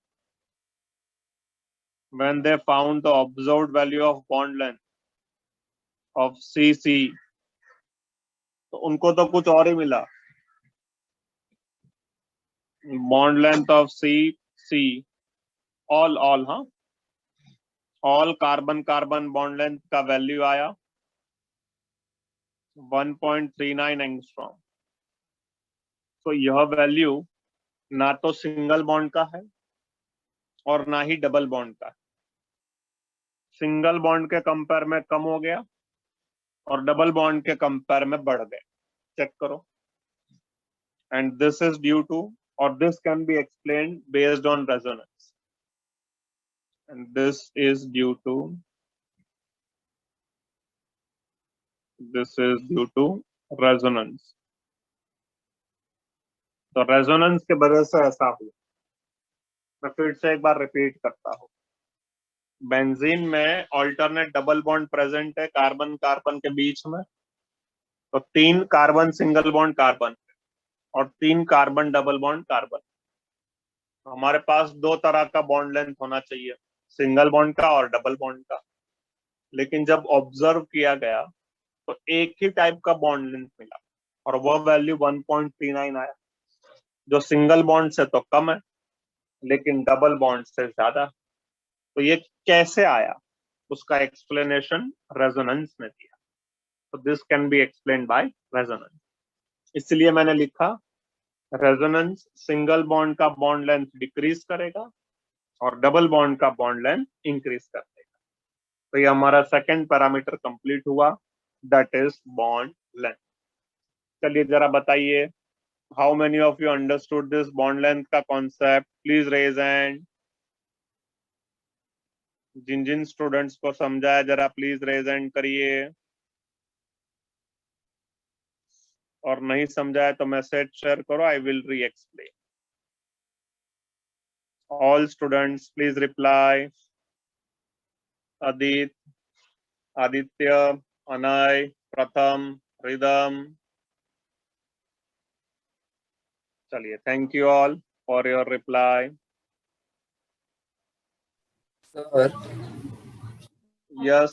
when they found the observed value of bond length of CC, तो उनको तो कुछ और ही मिला. Bond length of CC all carbon carbon bond length का वैल्यू आया 1.39 एंगस्ट्रॉम. तो यह वैल्यू ना तो सिंगल बॉन्ड का है और ना ही डबल बॉन्ड का है. सिंगल बॉन्ड के कंपेयर में कम हो गया और डबल बॉन्ड के कंपेयर में बढ़ गए. चेक करो. And this is due to और this can be explained based on resonance. And this is due to resonance. तो रेजोनेंस के वजह से ऐसा हुआ. मैं फिर से एक बार रिपीट करता हूं. बेंजीन में ऑल्टरनेट डबल बॉन्ड प्रेजेंट है कार्बन कार्बन के बीच में. तो 3 कार्बन सिंगल बॉन्ड कार्बन और 3 कार्बन डबल बॉन्ड कार्बन. हमारे पास 2 तरह का बॉन्ड लेंथ होना चाहिए, सिंगल बॉन्ड का और डबल बॉन्ड का. लेकिन जब ऑब्जर्व किया गया तो एक ही टाइप का बॉन्ड लेंथ मिला और वह वैल्यू 1.39 आया, जो सिंगल बॉन्ड से तो कम है लेकिन डबल बॉन्ड से ज्यादा. तो ये कैसे आया, उसका एक्सप्लेनेशन रेजोनेंस ने दिया. तो this can be explained by resonance. इसलिए मैंने लिखा रेजोनेंस सिंगल बॉन्ड का बॉन्ड लेंथ डिक्रीज करेगा और डबल बॉन्ड का बॉन्ड लेंथ इंक्रीज कर देगा. तो ये हमारा सेकंड पैरामीटर कंप्लीट हुआ, दैट इज बॉन्ड लेंथ. चलिए जरा बताइए, how many of you understood this bond length का कॉन्सेप्ट? Please raise hand. जिन जिन स्टूडेंट्स को समझा है जरा प्लीज रेज हैंड करिए, और नहीं समझा है तो मैसेज शेयर करो. I will re explain. All students please reply. Aditya, Anay, प्रथम, रिदम. चलिए, thank you all for your reply. Sir yes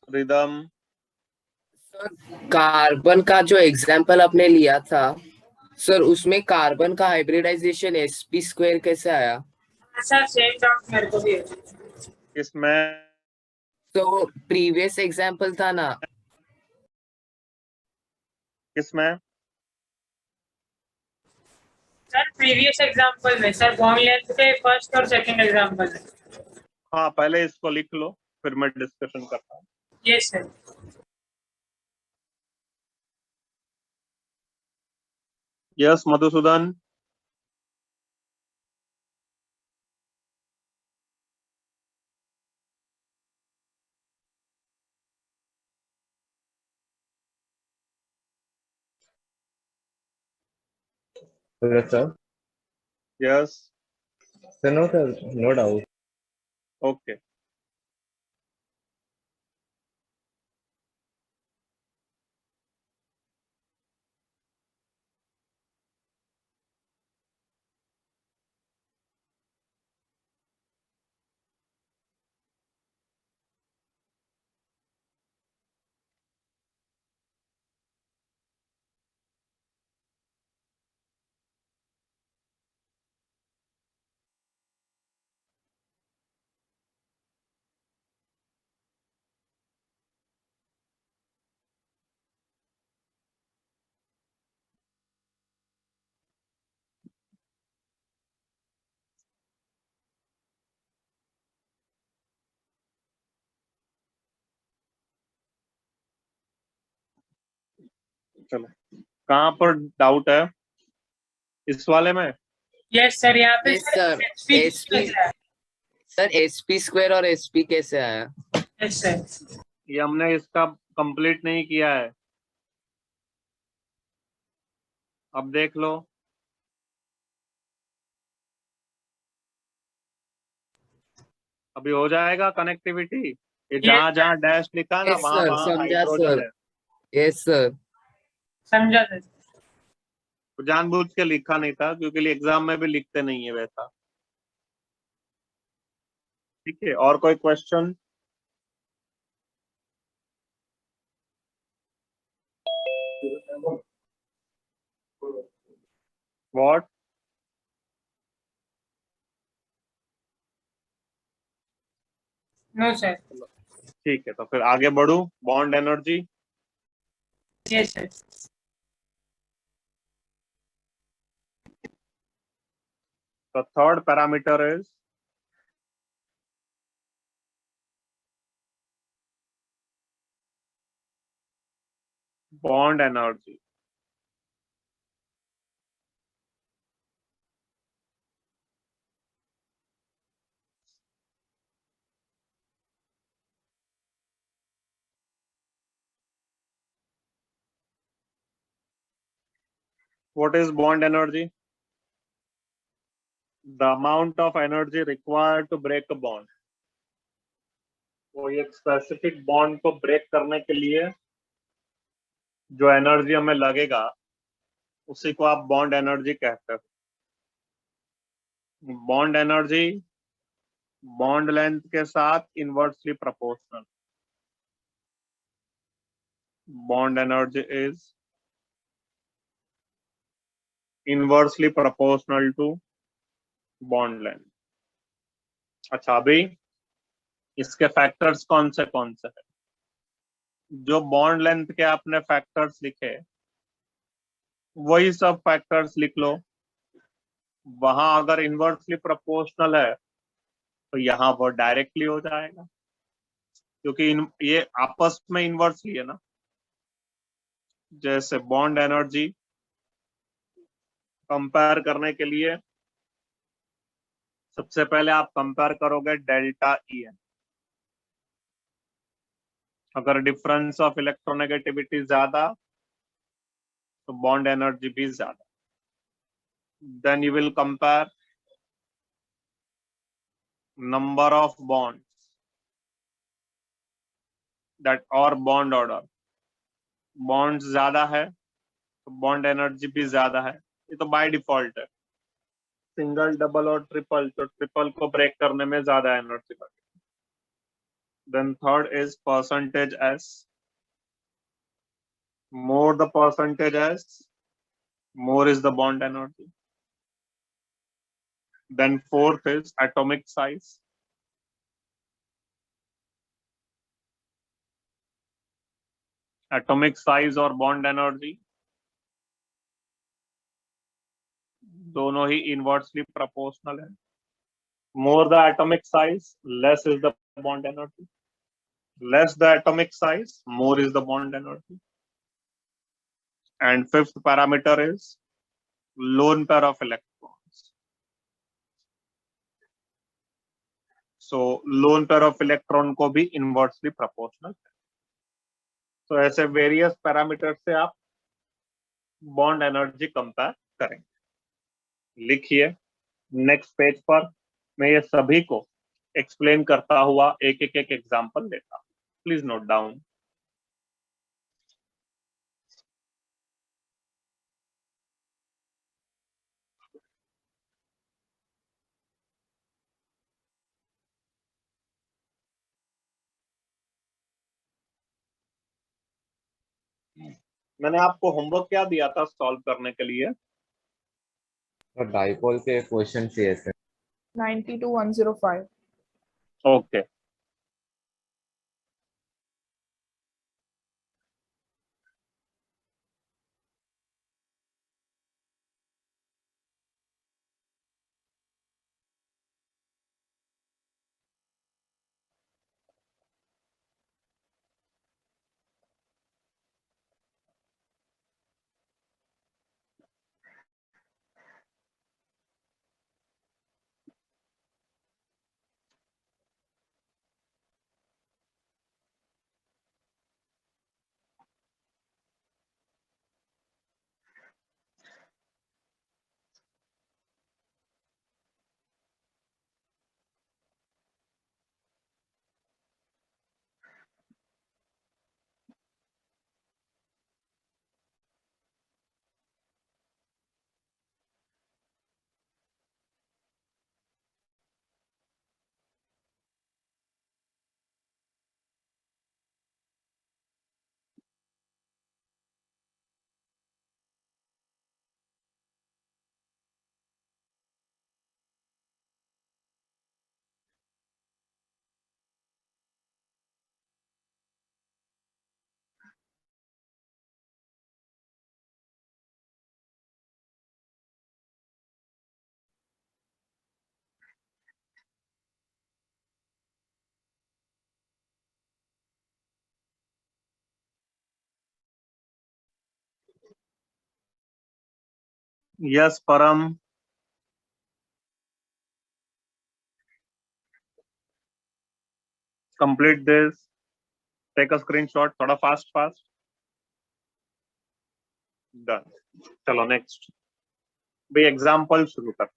rhythm. Carbon का जो एग्जाम्पल आपने लिया था सर, उसमें कार्बन का हाइब्रिडाइजेशन sp² कैसे आया? सर सेम डाउट मेरे को भी है. इसमें तो प्रीवियस एग्जाम्पल था ना, किसमें सर प्रीवियस एग्जांपल में सर बॉन्ड लेंथ के फर्स्ट और सेकंड एग्जांपल में। हाँ, पहले इसको लिख लो, फिर मैं डिस्कशन करता हूँ। Yes sir. Yes Madhusudan. sir. Yes. So no, sir, no doubt. Okay. चलो, कहाँ पर डाउट है इस वाले में? यस सर, यहाँ पे yes sir, SP sir SP square और एसपी कैसे आया? Yes sir. ये हमने इसका कंप्लीट नहीं किया है, अब देख लो। अभी हो जाएगा कनेक्टिविटी। ये जहां जहां डैश लिखा ना, यस वहां सर, वहां समझा हाइड्रोजन सर। है। Yes sir. समझा सर। तो जानबूझ के लिखा नहीं था, क्योंकि एग्जाम में भी लिखते नहीं है वैसा। ठीक है, और कोई क्वेश्चन? व्हाट? No sir. ठीक है, तो फिर आगे बढ़ू। Bond energy. Yes sir. The third parameter is bond energy. What is bond energy? The amount of energy required to break a bond. वो एक स्पेसिफिक बॉन्ड को ब्रेक करने के लिए जो एनर्जी हमें लगेगा, उसी को आप बॉन्ड एनर्जी कहते हो। बॉन्ड एनर्जी बॉन्ड लेंथ के साथ inversely proportional. Bond energy is inversely proportional to bond length. अच्छा, अभी इसके फैक्टर्स कौन से है? जो बॉन्ड लेंथ के आपने फैक्टर्स लिखे, वही सब फैक्टर्स लिख लो। वहां अगर इनवर्सली प्रोपोर्शनल है तो यहाँ वो डायरेक्टली हो जाएगा, क्योंकि ये आपस में इनवर्सली है ना। जैसे बॉन्ड एनर्जी कंपेयर करने के लिए सबसे पहले आप कंपेयर करोगे डेल्टा ई एन। अगर डिफरेंस ऑफ इलेक्ट्रोनेगेटिविटी ज्यादा तो बॉन्ड एनर्जी भी ज्यादा। Then you will compare number of bonds that और बॉन्ड ऑर्डर। बॉन्ड्स ज्यादा है तो बॉन्ड एनर्जी भी ज्यादा है, ये तो बाय डिफॉल्ट है। सिंगल, डबल और ट्रिपल, तो ट्रिपल को ब्रेक करने में ज्यादा एनर्जी लगेगी। Then third is percentage S. More the percentage S, more is the bond energy. Then fourth is atomic size. Atomic size और bond energy दोनों ही इनवर्सली प्रोपोर्शनल है. More the atomic size, less is the bond energy. Less the atomic size, more is the bond energy. And fifth parameter is lone pair of electrons. So lone pair of electron को भी inversely proportional है. तो ऐसे various parameters से आप bond energy compare करेंगे. लिखिए next page पर. मैं ये सभी को एक्सप्लेन करता हुआ एक एक एग्जांपल लेता हूं. Please note down. मैंने आपको होमवर्क क्या दिया था सॉल्व करने के लिए? और डाइपोल के क्वेश्चन चाहिए थे. 90 to 105. Okay. Yes Param. Complete this. Take a screenshot. थोड़ा फास्ट फास्ट. डन. चलो नेक्स्ट भी एग्जांपल शुरू करते हैं.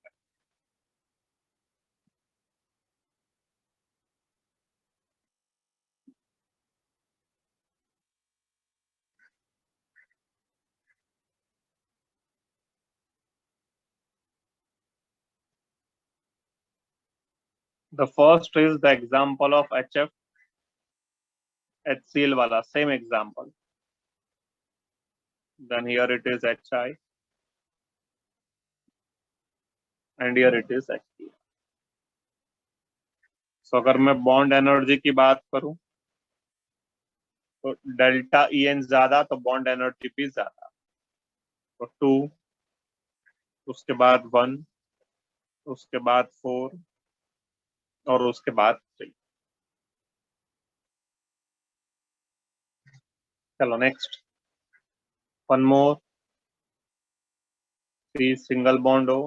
The first is the example of HF HCl वाला same example. Then here it is HI and here it is HCl. So अगर मैं bond energy की बात करूं तो डेल्टा EN ज्यादा तो बॉन्ड एनर्जी भी ज्यादा. तो 2, उसके बाद 1, उसके बाद 4 और उसके बाद 3. चलो next. One more. C single bond हो,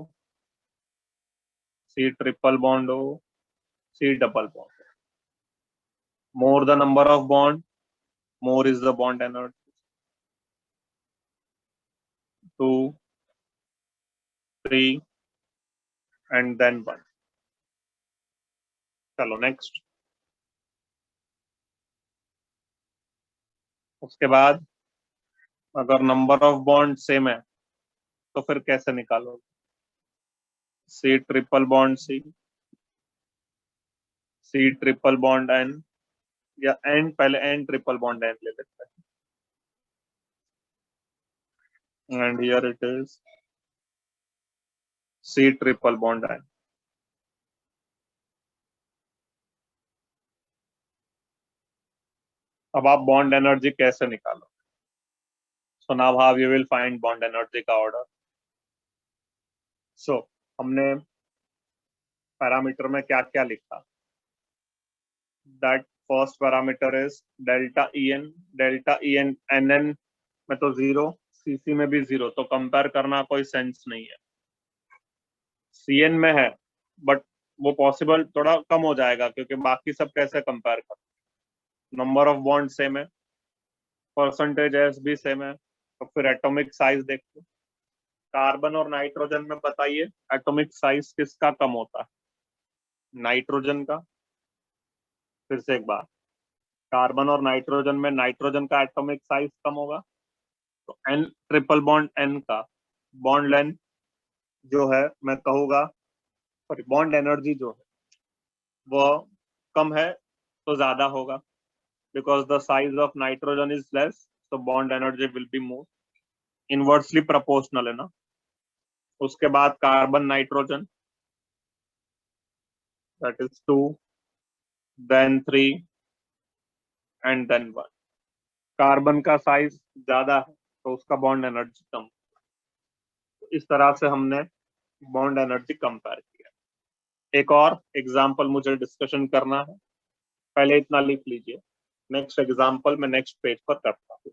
C ट्रिपल बॉन्ड हो, C double bond. More the number of bond, more is the bond energy. 2, 3 and then 1. चलो नेक्स्ट. उसके बाद अगर नंबर ऑफ बॉन्ड सेम है तो फिर कैसे निकालोगे? C triple bond C, C triple bond N या N पहले N ट्रिपल बॉन्ड N ले लेते हैं. And here it is C triple bond N. अब आप बॉन्ड एनर्जी कैसे निकालो? So now how you will find bond energy का order? सो हमने पैरामीटर में क्या क्या लिखा? That first parameter is delta en nn में तो 0, cc में भी 0, तो कंपेयर करना कोई सेंस नहीं है। cn में है बट वो पॉसिबल थोड़ा कम हो जाएगा क्योंकि बाकी सब कैसे कंपेयर कर, नंबर ऑफ बॉन्ड सेम है, परसेंटेज एस भी सेम है, तो फिर एटॉमिक साइज देखो। कार्बन और नाइट्रोजन में बताइए एटॉमिक साइज किसका कम होता है? नाइट्रोजन का। फिर से एक बार, कार्बन और नाइट्रोजन में नाइट्रोजन का एटॉमिक साइज कम होगा, तो एन ट्रिपल बॉन्ड एन का बॉन्ड लेंथ जो है मैं कहूँगा, सॉरी बॉन्ड एनर्जी जो है वो कम है तो ज्यादा होगा, because the size of nitrogen is less, so bond energy will be more, inversely proportional है ना। उसके बाद carbon nitrogen, that is 2, then 3 and then 1। Carbon का साइज ज्यादा है तो उसका बॉन्ड एनर्जी कम। इस तरह से हमने बॉन्ड एनर्जी कंपेयर किया। एक और एग्जांपल मुझे डिस्कशन करना है, पहले इतना लिख लीजिए, नेक्स्ट एग्जांपल मैं नेक्स्ट पेज पर करता हूँ।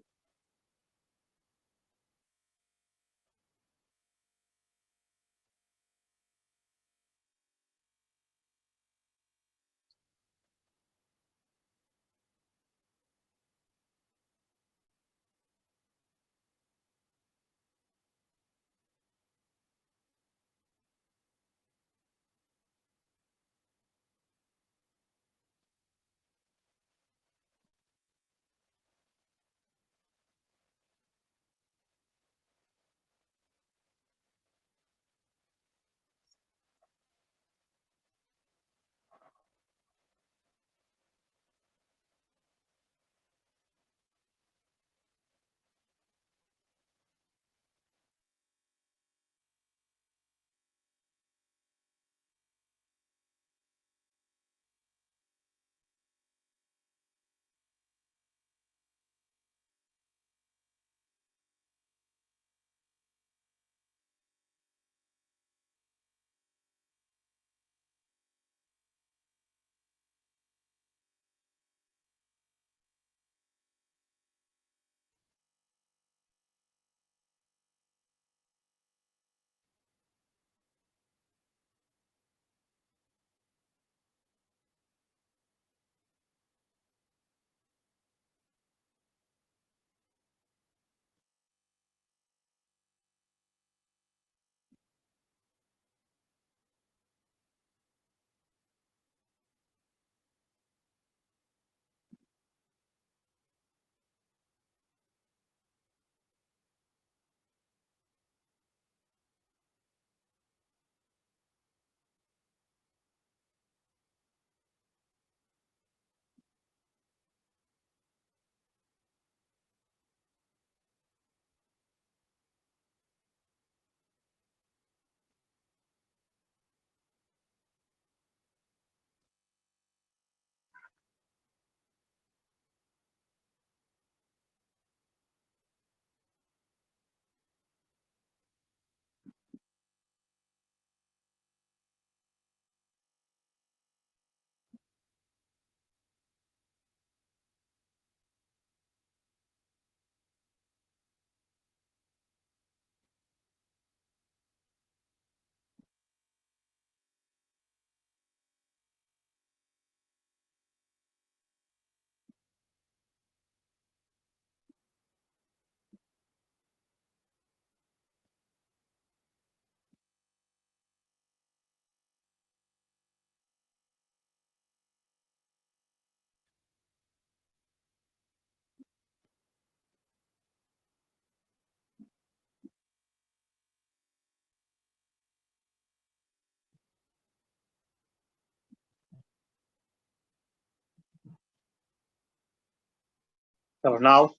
So now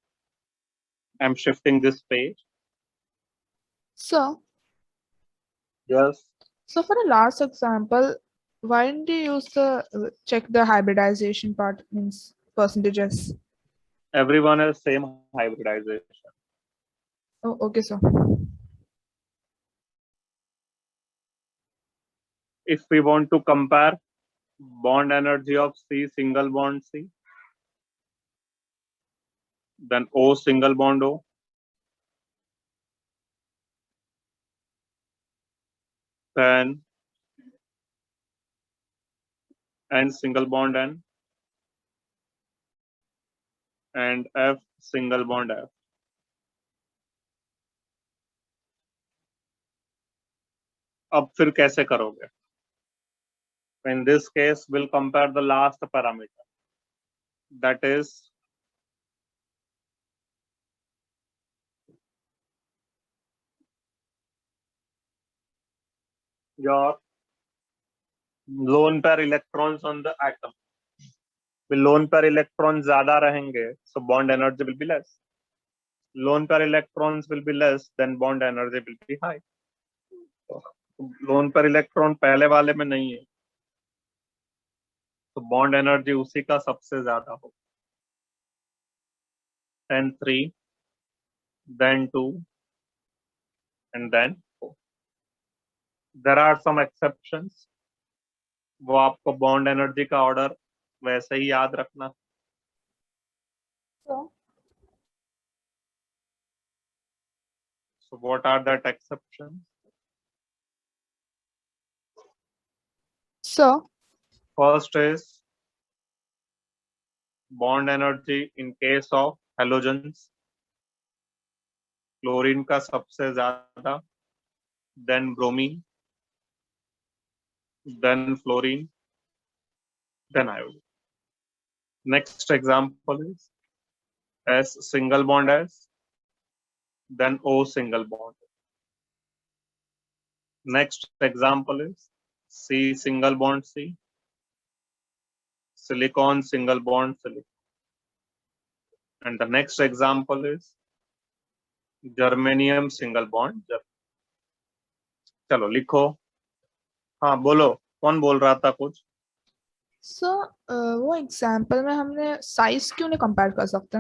I'm shifting this page. So, Yes, so for the last example, why didn't you use the check the hybridization part, means percentages? everyone has same hybridization. Oh, okay, sir. if we want to compare bond energy of C single bond C, then O single bond O, then N single bond N, and F single bond F. अब फिर कैसे करोगे? In this case, we'll compare the last parameter, that is your lone pair electrons on the atom. Lone pair electrons ज्यादा रहेंगे, so bond energy will be less. Lone pair electrons will be less, then bond energy will be high. Lone pair electron पहले वाले में नहीं है, तो bond energy उसी का सबसे ज्यादा हो. Then 3, then 2, and then 4. There are some exceptions. वो आपको bond energy का order वैसे ही याद रखना. So what are that exceptions? So, First is bond energy in case of halogens. Chlorine का सबसे ज्यादा, then bromine, then fluorine, then iodine. Next example is S single bond S, then O single bond. Next example is C single bond C, silicon single bond silicon. And the next example is germanium single bond germanium. चलो लिखो. हाँ बोलो, कौन बोल रहा था कुछ? so वो एग्जाम्पल में हमने साइज क्यों नहीं कंपेयर कर सकते?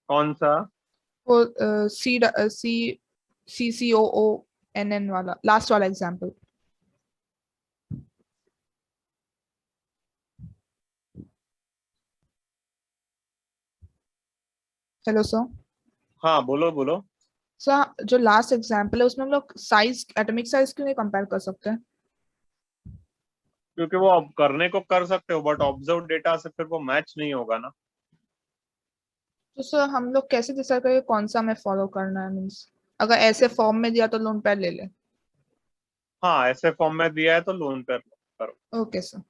कौन सा? वो CCOONN वाला लास्ट वाला एग्जाम्पल. Hello sir. हाँ बोलो बोलो. सर जो लास्ट एग्जाम्पल है उसमें हम लोग साइज, एटॉमिक साइज क्यों नहीं कंपेयर कर सकते? क्योंकि वो अब करने को कर सकते हो, बट ऑब्जर्व डेटा से फिर वो मैच नहीं होगा ना. तो सर हम लोग कैसे डिसाइड करेंगे कौन सा हमें फॉलो करना है? मींस अगर ऐसे फॉर्म में दिया तो लोन पेयर ले ले. हाँ ऐसे फॉर्म में दिया है तो लोन पेयर करो. Okay sir.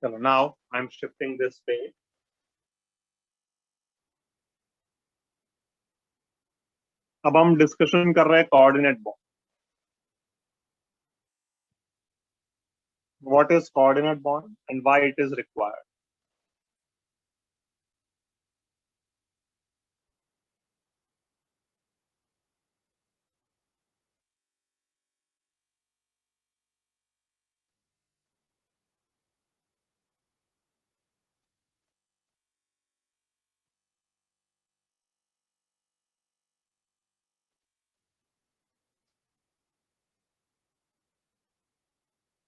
चलो now I am shifting this page. अब हम डिस्कशन कर रहे हैं coordinate bond. what is coordinate bond and why it is required.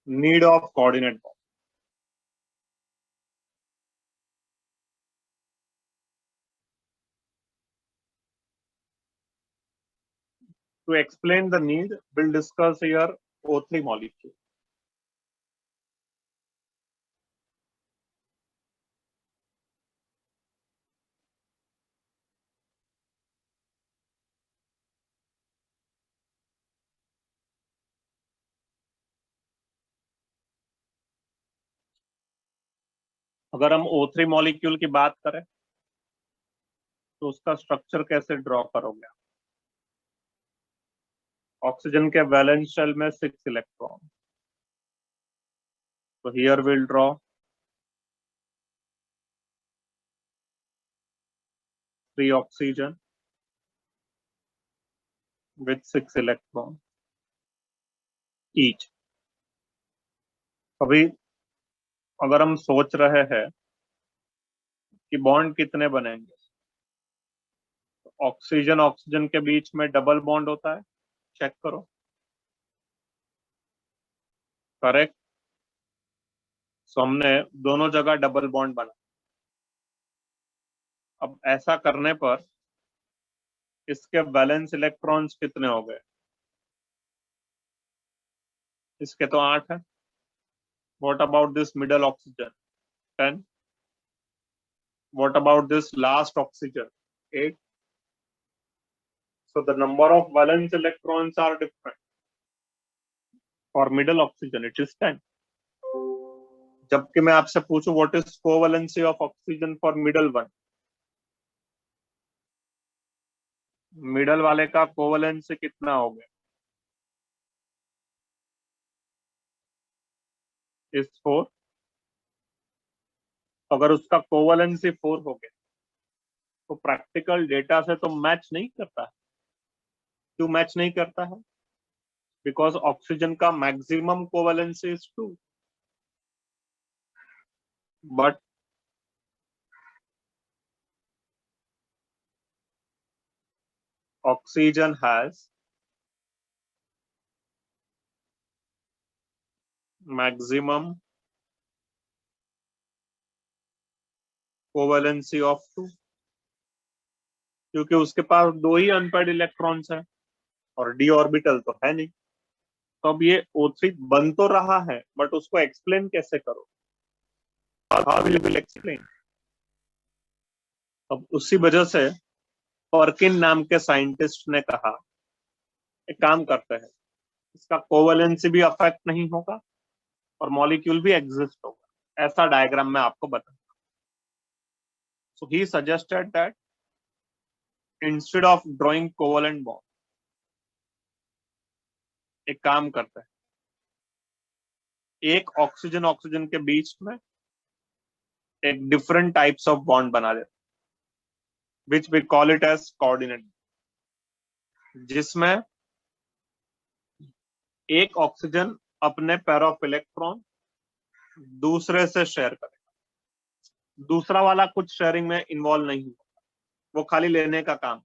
Need of coordinate bond. To explain the need, we'll discuss here O3 molecule. अगर हम O3 molecule की बात करें तो उसका स्ट्रक्चर कैसे ड्रॉ करोगे? ऑक्सीजन के वैलेंस शेल में 6 इलेक्ट्रॉन, तो here will draw 3 oxygen with 6 electron each. अभी अगर हम सोच रहे हैं कि बॉन्ड कितने बनेंगे, ऑक्सीजन ऑक्सीजन के बीच में डबल बॉन्ड होता है, चेक करो. करेक्ट. सो हमने दोनों जगह डबल बॉन्ड बना. अब ऐसा करने पर इसके वैलेंस इलेक्ट्रॉन्स कितने हो गए? इसके तो 8 है. What about this middle oxygen? 10. What about this last oxygen? 8. So the number of valence electrons are different. For middle oxygen, it is 10. जबकि मैं आपसे पूछूं what is covalency of oxygen for middle one? Middle वाले का कोवलेंसी कितना हो गया? इस 4. अगर उसका कोवलेंसी 4 हो गया तो प्रैक्टिकल डेटा से तो मैच नहीं करता है. क्यों मैच नहीं करता है? बिकॉज ऑक्सीजन का maximum covalency is 2, but oxygen has maximum covalency of 2, क्योंकि उसके पास 2 ही अनपेयर्ड इलेक्ट्रॉन्स हैं और d ऑर्बिटल तो है नहीं. तो अब ये O3 बन तो रहा है, बट उसको एक्सप्लेन कैसे करो? How will you explain? अब उसी वजह से पर्किन नाम के साइंटिस्ट ने कहा एक काम करते हैं, इसका कोवलेंसी भी अफेक्ट नहीं होगा और मॉलिक्यूल भी एग्जिस्ट होगा. ऐसा डायग्राम मैं आपको बताऊंगा. So he suggested that instead of drawing covalent bond, एक काम करते हैं, एक ऑक्सीजन ऑक्सीजन के बीच में एक डिफरेंट टाइप्स ऑफ बॉन्ड बना देते, which we call it as coordinate, जिसमें एक ऑक्सीजन अपने पेयर ऑफ इलेक्ट्रॉन दूसरे से शेयर करेगा. दूसरा वाला कुछ शेयरिंग में इन्वॉल्व नहीं होगा, वो खाली लेने का काम.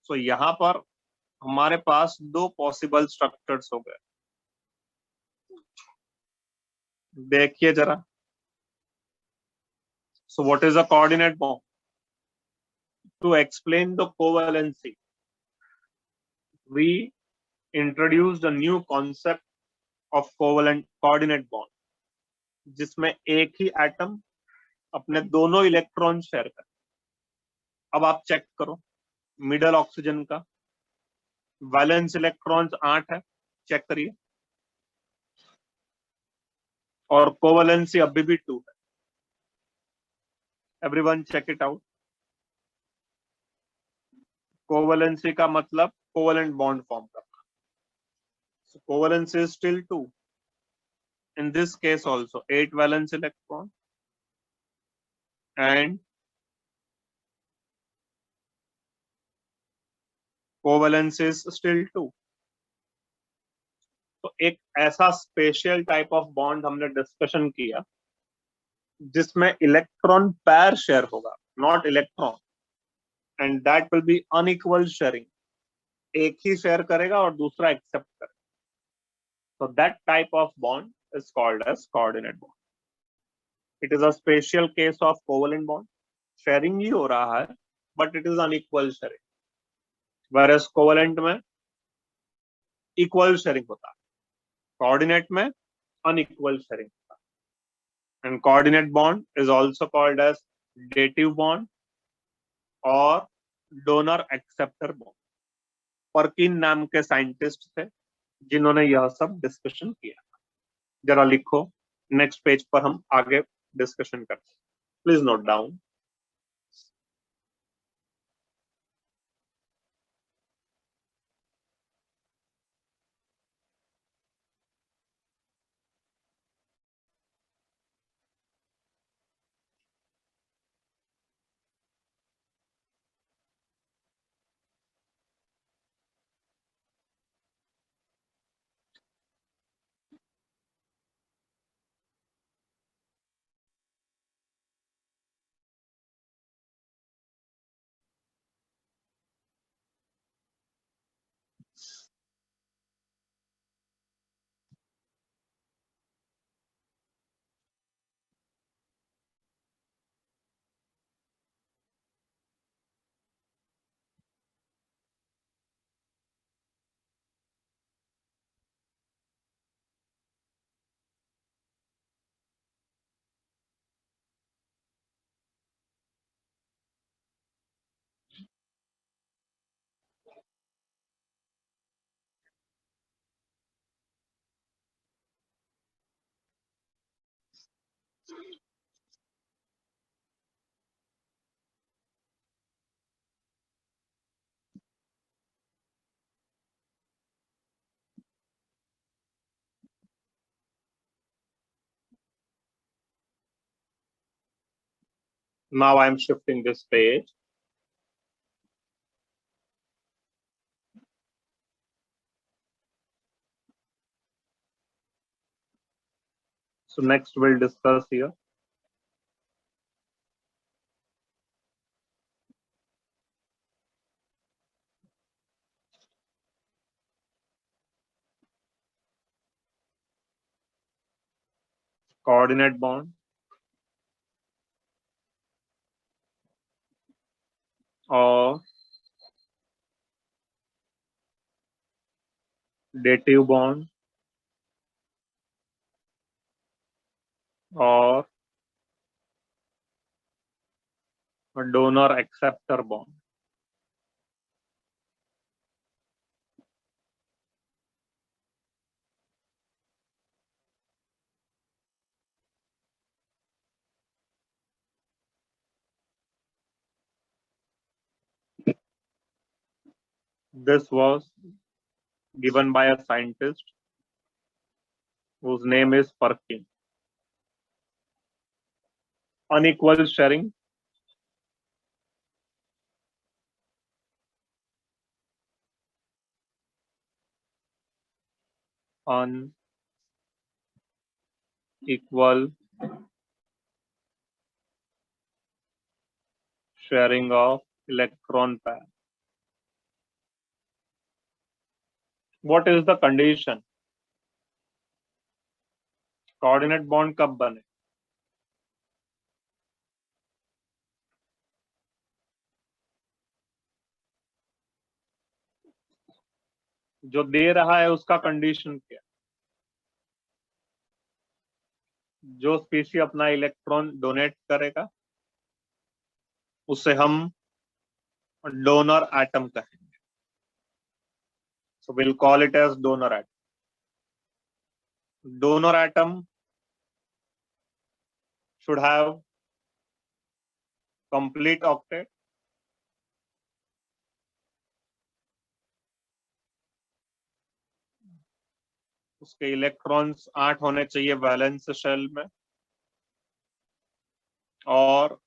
सो यहां पर हमारे पास 2 पॉसिबल स्ट्रक्चर्स हो गए. देखिए जरा. So what is a coordinate bond? To explain the covalency, we introduced a new concept of covalent coordinate bond, जिसमें एक ही एटम अपने दोनों इलेक्ट्रॉन शेयर करे. अब आप चेक करो, मिडल ऑक्सीजन का वैलेंस इलेक्ट्रॉन्स 8 है, चेक करिए, और कोवैलेंसी अभी भी 2 है. Everyone check it out. Covalency का मतलब कोवैलेंट बॉन्ड फॉर्म करना. So covalence is still 2. in this case also 8 valence electron and covalence is still 2. तो एक ऐसा स्पेशल टाइप ऑफ बॉन्ड हमने डिस्कशन किया जिसमें इलेक्ट्रॉन पैर शेयर होगा, not electron, and that will B unequal sharing. एक ही share करेगा और दूसरा एक्सेप्ट करेगा. So that type of bond is called as coordinate bond. It is a special case of covalent bond. Sharing ही हो रहा है, but it is unequal sharing. Whereas covalent में equal sharing होता है, coordinate में unequal sharing होता है. And coordinate bond is also called as dative bond or donor acceptor bond. Perkin नाम के साइंटिस्ट थे जिन्होंने यह सब डिस्कशन किया. जरा लिखो, नेक्स्ट पेज पर हम आगे डिस्कशन करते हैं. Please note down. Now I am shifting this page. So next we'll discuss here coordinate bond or dative bond or a donor acceptor bond. This was given by a scientist whose name is Perkin. Unequal sharing unequal sharing of electron pair. What is the condition? Coordinate bond कब बने? जो दे रहा है उसका condition क्या? जो species अपना electron donate करेगा उसे हम डोनर एटम कहेंगे. So will call it as donor atom. Donor atom should have complete octet. उसके इलेक्ट्रॉन्स 8 होने चाहिए वैलेंस शेल में, और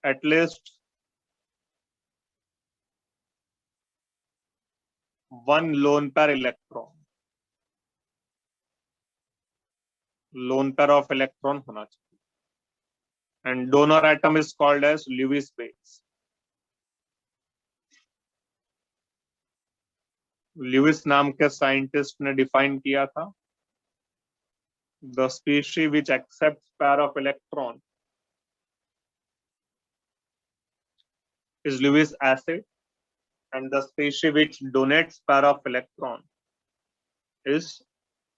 at least 1 lone pair electron, lone pair of electron होना चाहिए। And donor atom is called as Lewis base. Lewis नाम के scientist ने डिफाइन किया था, the species which accept pair of electron is Lewis acid, and the species which donates pair of electron is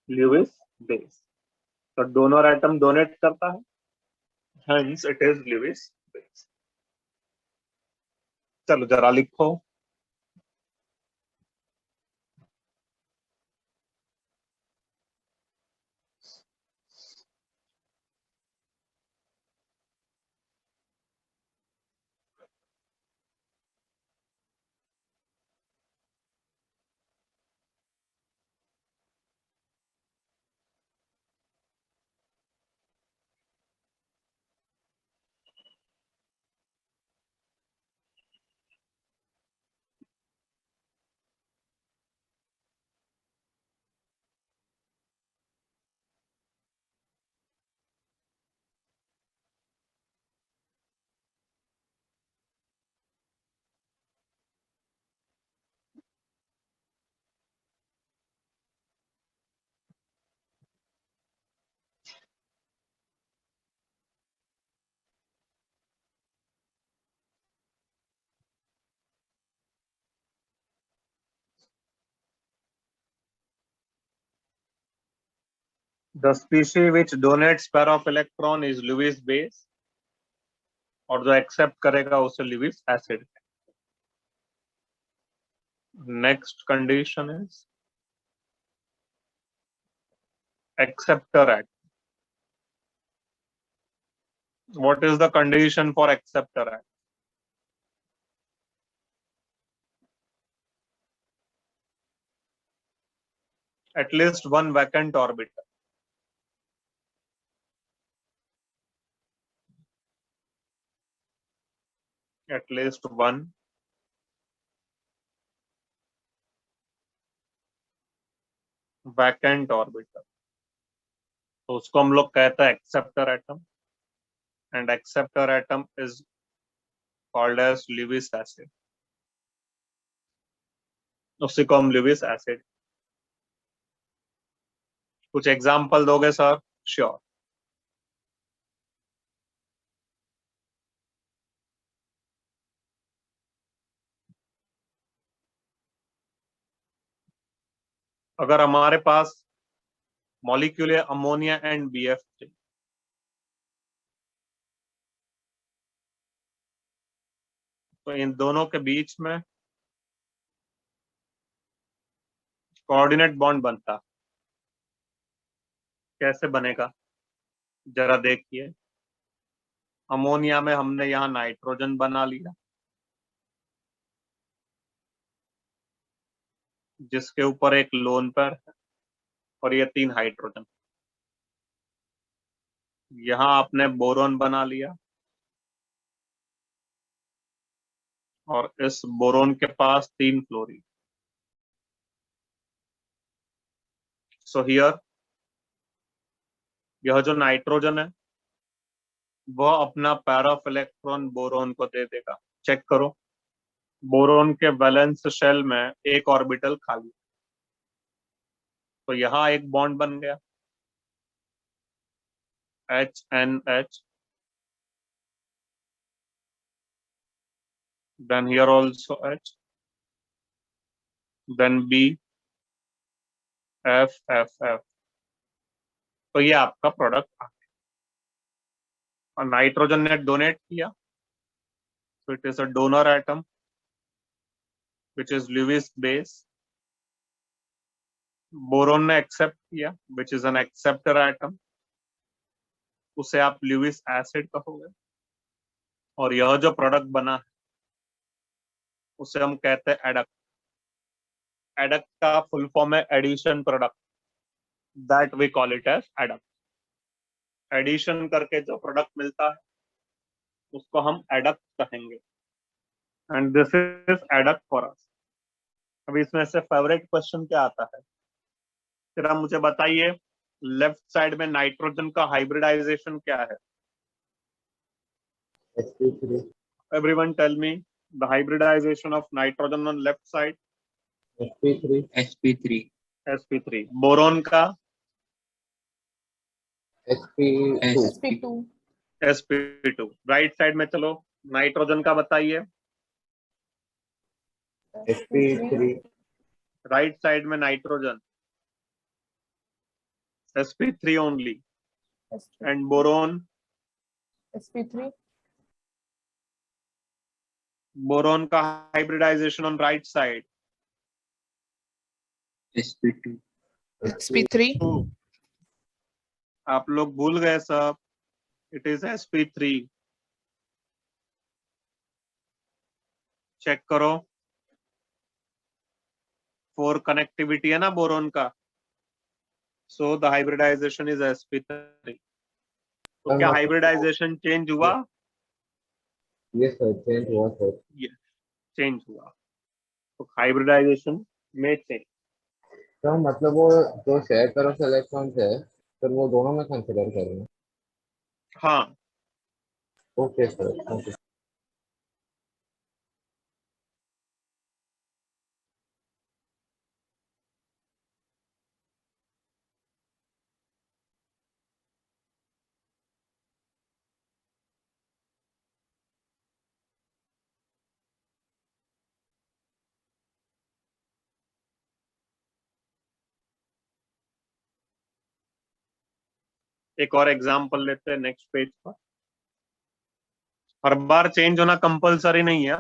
Lewis base. तो donor atom donate करता है, hence it is Lewis base. चलो जरा लिखो। The species which donates pair of electron is Lewis base, और जो accept करेगा उसे Lewis acid। Next condition is acceptor atom. What is the condition for acceptor atom? At least one vacant orbital. At least one vacant orbital. तो उसको हम लोग कहते हैं acceptor atom, and acceptor atom is called as Lewis acid। उसी को हम Lewis acid। कुछ एग्जांपल दोगे सर? श्योर। अगर हमारे पास मॉलिक्यूल है अमोनिया एंड BF3, तो इन दोनों के बीच में कोऑर्डिनेट बॉन्ड बनता, कैसे बनेगा जरा देखिए। अमोनिया में हमने यहाँ नाइट्रोजन बना लिया, जिसके ऊपर एक लोन पेयर है और ये 3 हाइड्रोजन। यहाँ आपने बोरोन बना लिया और इस बोरोन के पास 3 फ्लोरीन। सो हियर यह जो नाइट्रोजन है वह अपना पैर ऑफ इलेक्ट्रॉन बोरोन को दे देगा। चेक करो, बोरोन के वैलेंस शेल में एक ऑर्बिटल खाली, तो यहाँ एक बॉन्ड बन गया HNH, then here also H, then B, F, F, F। तो ये आपका प्रोडक्ट आ गया, और नाइट्रोजन ने डोनेट किया, so it is a donor atom which is Lewis base। Boron ने एक्सेप्ट किया which is an acceptor atom, उसे आप Lewis acid कहोगे। और यह जो प्रोडक्ट बना है उसे हम कहते हैं एडक्ट। एडक्ट का फुल फॉर्म है addition product, that we call it as adduct. Addition करके जो प्रोडक्ट मिलता है उसको हम एडक्ट कहेंगे, and this is adduct for us. अभी इसमें से फेवरेट क्वेश्चन क्या आता है, फिर आप मुझे बताइए लेफ्ट साइड में नाइट्रोजन का हाइब्रिडाइजेशन क्या है? sp3 everyone tell me the hybridization of nitrogen on left side. sp3 sp3 sp3। Boron का sp2 sp2 sp2। Right side में चलो नाइट्रोजन का बताइए, sp3 राइट साइड में nitrogen sp3 only, and boron sp3 boron का hybridization on right side sp2 sp3 आप लोग भूल गए सब, इट इज sp3। चेक करो, 4 कनेक्टिविटी है ना बोरोन का, so the hybridisation is sp3। तो क्या हाइब्रिडाइजेशन चेंज हुआ? yes sir change हुआ सर। चेंज हुआ, तो हाइब्रिडाइजेशन में चेंज। तो मतलब वो जो शेयर करो इलेक्ट्रॉन्स है फिर वो दोनों में कंसिडर करेंगे। हाँ, ओके सर ओके। एक और एग्जांपल लेते हैं नेक्स्ट पेज पर। हर बार चेंज होना कंपलसरी नहीं है,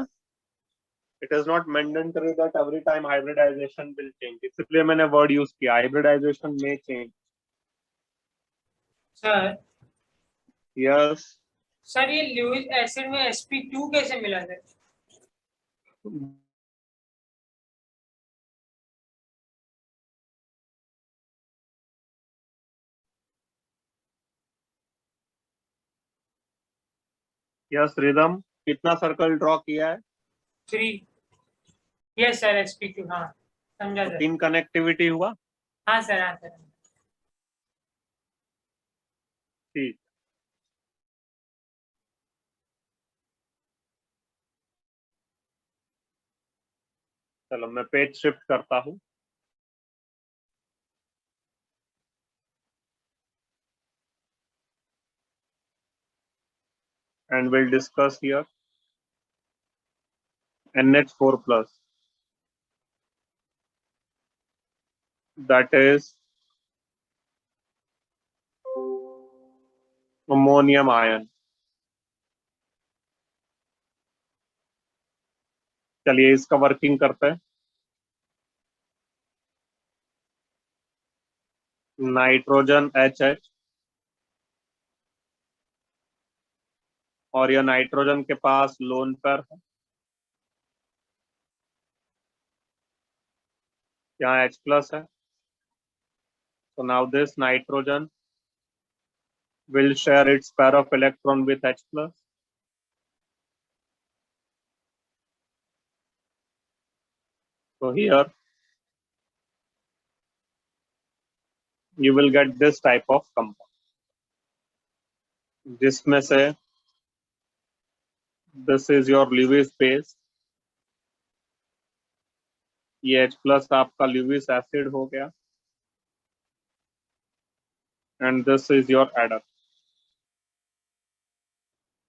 it is not mandatory that every time hybridization will change, इसलिए मैंने वर्ड यूज किया हाइब्रिडाइजेशन में चेंज। सर यस, सर ये ल्यूइस एसिड में sp2 कैसे मिला सर? यस रिदम, कितना सर्कल ड्रॉ किया है? 3। यस सर sp2, हाँ समझा तो सर। 3 कनेक्टिविटी हुआ। हाँ सर, हाँ सर। ठीक, चलो मैं पेज शिफ्ट करता हूं। and we'll discuss here NH4 plus, that is ammonium ion। चलिए इसका वर्किंग करते हैं। नाइट्रोजन HH और यह नाइट्रोजन के पास लोन पेयर है, यहाँ H प्लस है। So now this nitrogen will share its pair of electron with H plus. So here you will get this type of compound, जिसमें से this is your Lewis base, ये H plus आपका Lewis acid हो गया, and this is your adduct।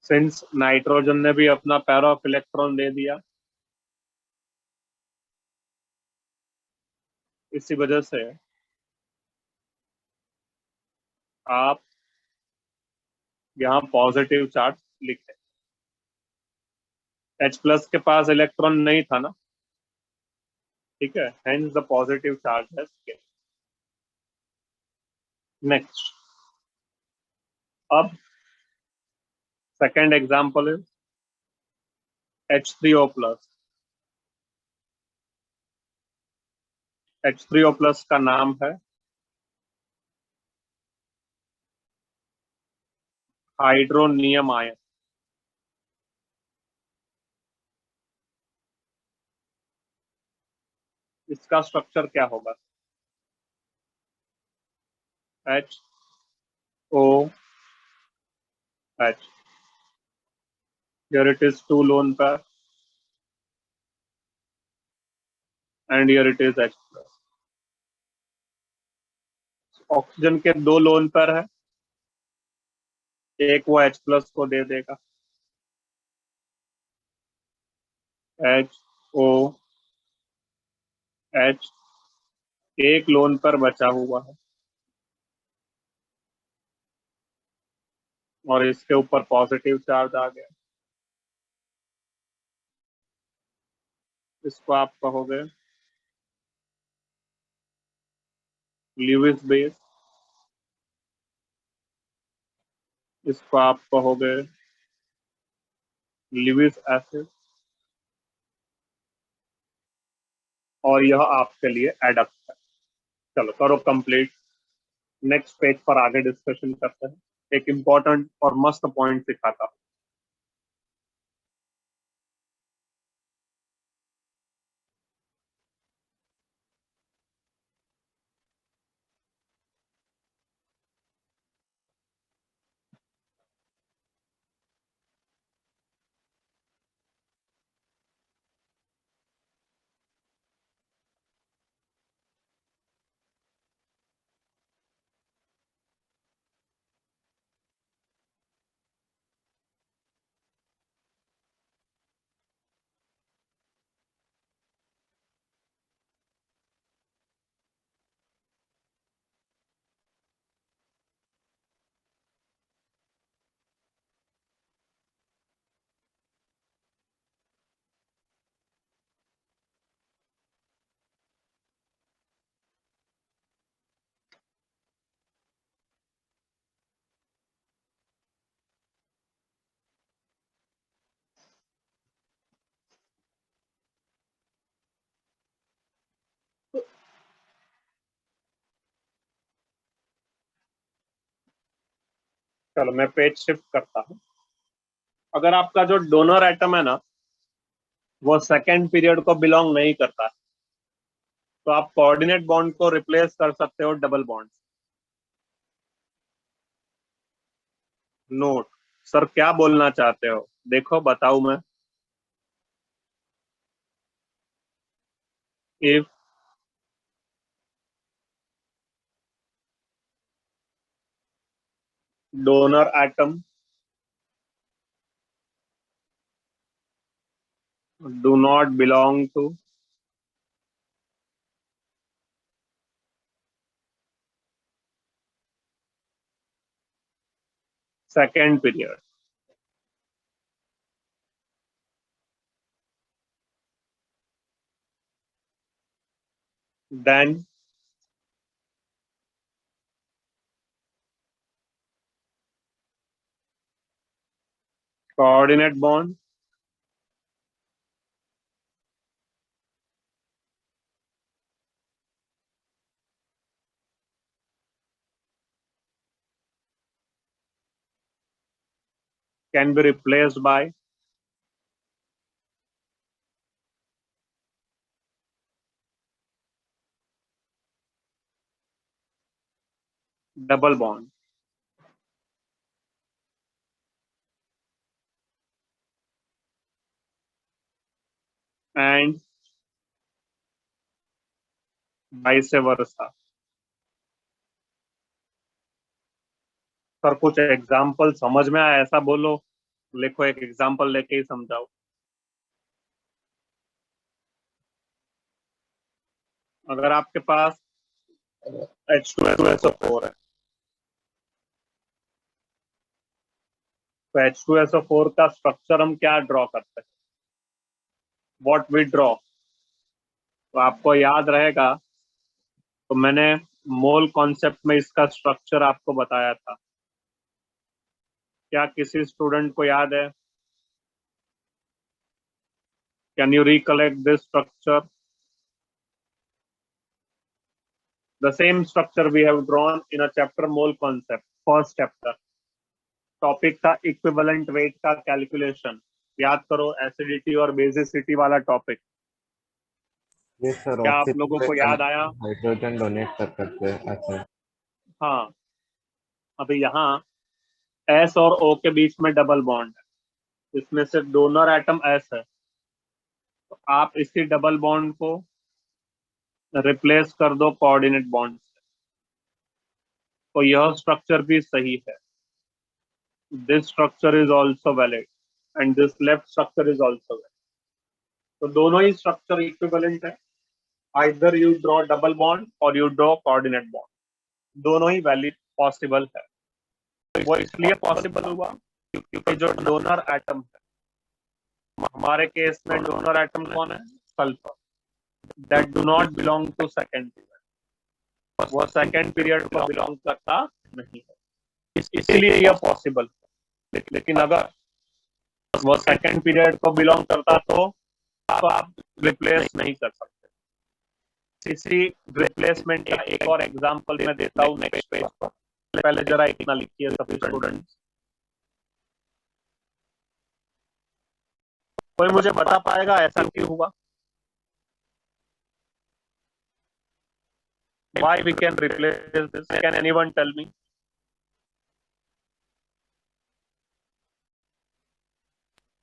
Since nitrogen ने भी अपना pair of electron दे दिया, इसी वजह से आप यहाँ पॉजिटिव चार्ज लिखते हैं। H प्लस के पास इलेक्ट्रॉन नहीं था ना, ठीक है, hence the positive charge has given। Next, अब second example is H3O plus। H3O plus का नाम है हाइड्रोनियम आयन। इसका स्ट्रक्चर क्या होगा? HOH. Here it is 2 lone pair and here it is H plus. Oxygen के 2 लोन पेयर है, एक वो H प्लस को दे देगा, HOH, एक लोन पर बचा हुआ है और इसके ऊपर पॉजिटिव चार्ज आ गया। इसको आप कहोगे ल्यूइस बेस, इसको आप कहोगे ल्यूइस एसिड, और यह आपके लिए एडप्ट है। चलो करो कंप्लीट। नेक्स्ट पेज पर आगे डिस्कशन करते हैं। एक इंपॉर्टेंट और मस्त पॉइंट सिखाता हूं। चलो मैं पेज शिफ्ट करता हूं। अगर आपका जो डोनर एटम है ना, वो सेकेंड पीरियड को बिलोंग नहीं करता, तो आप कोऑर्डिनेट बॉन्ड को रिप्लेस कर सकते हो डबल बॉन्ड। नोट सर क्या बोलना चाहते हो? देखो बताऊं मैं। If donor atom do not belong to second period, then coordinate bond can be replaced by double bond. And vice versa. Sir कुछ एग्जाम्पल समझ में आया ऐसा बोलो, लिखो एक एग्जाम्पल लेके ही समझाओ। अगर आपके पास H2SO4 है, तो H2SO4 का स्ट्रक्चर हम क्या ड्रॉ करते हैं? What we draw. तो आपको याद रहेगा, तो मैंने मोल कॉन्सेप्ट में इसका स्ट्रक्चर आपको बताया था। क्या किसी स्टूडेंट को याद है? Can you recollect this structure? The same structure we have drawn in a chapter mole concept, first chapter. Topic था इक्विवेलेंट वेट का कैलकुलेशन. याद करो, एसिडिटी और बेसिसिटी वाला टॉपिक. ये सर क्या आप लोगों को याद आया? हाइड्रोजन डोनेट कर सकते हैं ऐसा. हाँ, अभी यहाँ S और O के बीच में डबल बॉन्ड है, इसमें से डोनर एटम S है, तो आप इसी डबल बॉन्ड को रिप्लेस कर दो कोऑर्डिनेट बॉन्ड से, तो यह स्ट्रक्चर भी सही है. This structure is also valid and this left structure is also valid. तो दोनों ही स्ट्रक्चर इक्विवेलेंट है. Either you draw double bond और यू ड्रॉ कोऑर्डिनेट बॉन्ड, दोनों ही वैलिड पॉसिबल है. वो इसलिए पॉसिबल हुआ क्योंकि जो डोनर एटम है, हमारे केस में डोनर एटम कौन है? Sulphur. That do not belong to second period, वो सेकेंड पीरियड को बिलोंग करता नहीं है, इसलिए यह पॉसिबल है. लेकिन अगर वो सेकेंड पीरियड को बिलोंग करता तो आप रिप्लेस नहीं कर सकते. इसी रिप्लेसमेंट का एक और एग्जांपल मैं देता हूँ नेक्स्ट पेज पर. पहले जरा इतना लिखिए सभी स्टूडेंट्स. कोई मुझे बता पाएगा ऐसा क्यों हुआ? Why we can replace this? Can anyone tell me?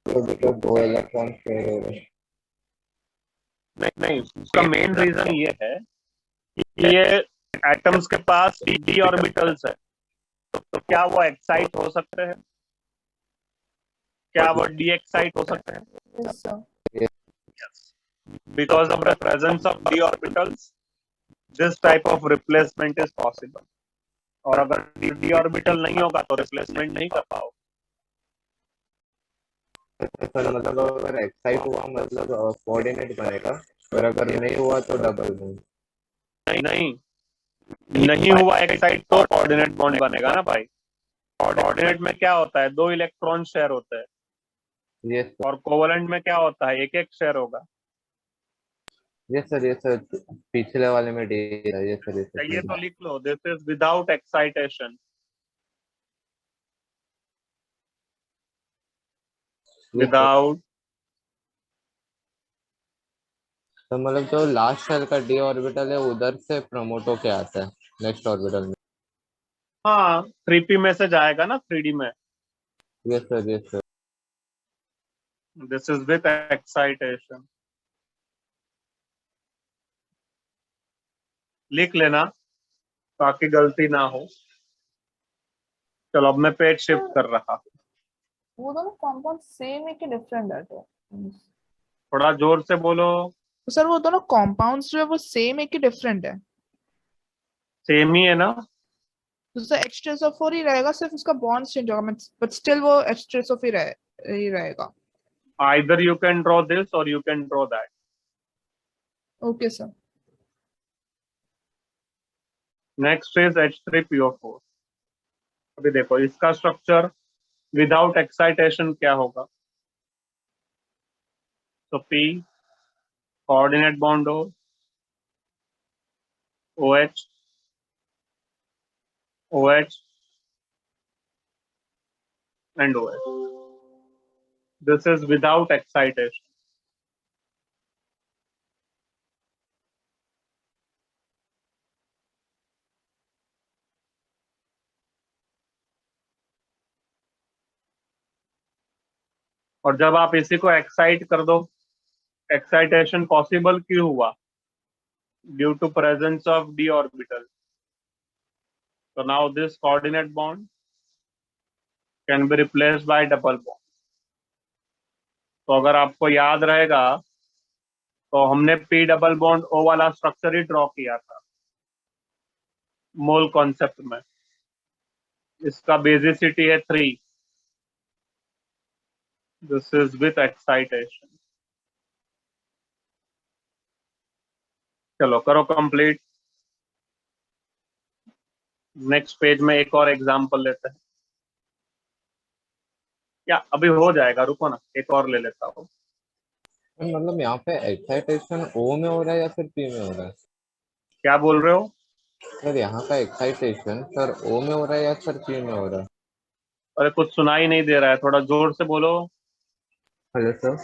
तो 2 इलेक्ट्रॉन शेयर हो रहे. नहीं, उसका मेन रीजन ये है कि ये एटम्स के पास d ऑर्बिटल्स है, तो क्या वो एक्साइट हो सकते हैं? क्या वो डी एक्साइट हो सकते हैं? Yes, sir. Yes. Because of the presence of d orbitals, this type of replacement is possible. और अगर d ऑर्बिटल नहीं होगा तो रिप्लेसमेंट नहीं कर पाओ. सर मतलब अगर एक्साइट हुआ मतलब कोऑर्डिनेट बनेगा, और अगर नहीं हुआ तो डबल बॉन्ड. नहीं हुआ एक्साइट तो कोऑर्डिनेट बॉन्ड बनेगा ना भाई. कोऑर्डिनेट में क्या होता है? 2 इलेक्ट्रॉन शेयर होते हैं. Yes sir. और कोवेलेंट में क्या होता है? एक शेयर होगा. यस सर पिछले वाले में डी है. Yes sir. ये तो लिख लो, this is without excitation. Without. तो मतलब जो लास्ट शेल का डी ऑर्बिटल है उधर से प्रमोट होके आता है नेक्स्ट ऑर्बिटल में. हाँ, 3p में से जाएगा ना 3d में. Yes sir. This is with excitation. लिख लेना ताकि गलती ना हो. चलो अब मैं पेज शिफ्ट कर रहा हूँ. वो दोनों कंपाउंड सेम है कि डिफरेंट है? तो थोड़ा जोर से बोलो. तो सर वो दोनों कंपाउंड्स जो है वो सेम है कि डिफरेंट है? सेम ही है ना. तो सर H2SO4 ही रहेगा, सिर्फ उसका बॉन्ड चेंज होगा, बट स्टिल वो H2SO4 ही रहेगा. Either you can draw this or you can draw that. Okay sir. Next is H3PO4. अभी देखो इसका स्ट्रक्चर विदाउट एक्साइटेशन क्या होगा. तो P कोऑर्डिनेट बॉन्ड हो, OH OH and OH. This is without excitation. और जब आप इसी को एक्साइट कर दो, एक्साइटेशन पॉसिबल क्यों हुआ? Due to presence of d orbital. So now this coordinate bond can be replaced by double bond. तो अगर आपको याद रहेगा तो हमने p डबल बॉन्ड O वाला स्ट्रक्चर ही ड्रॉ किया था मोल कॉन्सेप्ट में. इसका बेसिसिटी है 3. This is with excitation. चलो करो कंप्लीट. नेक्स्ट पेज में एक और एग्जांपल लेते हैं. या अभी हो जाएगा, रुको ना, एक और ले लेता हूँ. मतलब यहाँ पे एक्साइटेशन O में हो रहा है या फिर P में हो रहा है? क्या बोल रहे हो? सर यहाँ का एक्साइटेशन सर ओ में हो रहा है या सर पी में हो रहा है? अरे कुछ सुनाई नहीं दे रहा है, थोड़ा जोर से बोलो। Hello sir.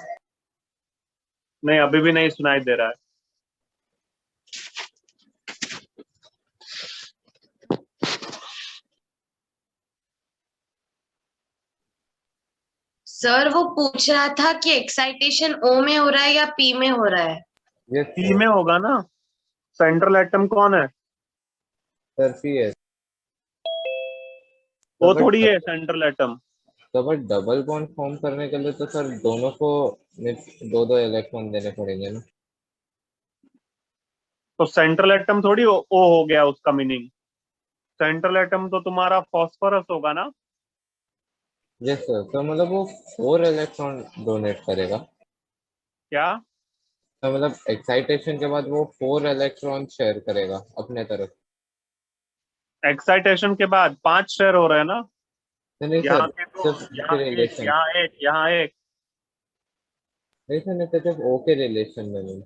नहीं, अभी भी नहीं सुनाई दे रहा है। सर वो पूछ रहा था कि एक्साइटेशन ओ में हो रहा है या पी में हो रहा है। ये पी में होगा ना, सेंट्रल एटम कौन है? सर पी है। वो थोड़ी है सेंट्रल एटम। तो बट डबल बॉन्ड फॉर्म करने के लिए तो सर दोनों को दो दो इलेक्ट्रॉन देने पड़ेंगे ना। तो सेंट्रल एटम थोड़ी ओ हो गया उसका मीनिंग। सेंट्रल एटम तो तुम्हारा फॉस्फोरस होगा ना। यस सर, तो मतलब वो 4 इलेक्ट्रॉन डोनेट करेगा। क्या? तो मतलब एक्साइटेशन के बाद वो 4 इलेक्ट्रॉन शेयर करेगा अपने तरफ। एक्साइटेशन के बाद 5 शेयर हो रहे हैं ना। नहीं यहाँ सर, के तो, सिर्फ यहाँ एक, रिलेशन। यहाँ एक, यहाँ एक। नहीं सर, नहीं तो सिर्फ ओ के रिलेशन में नहीं।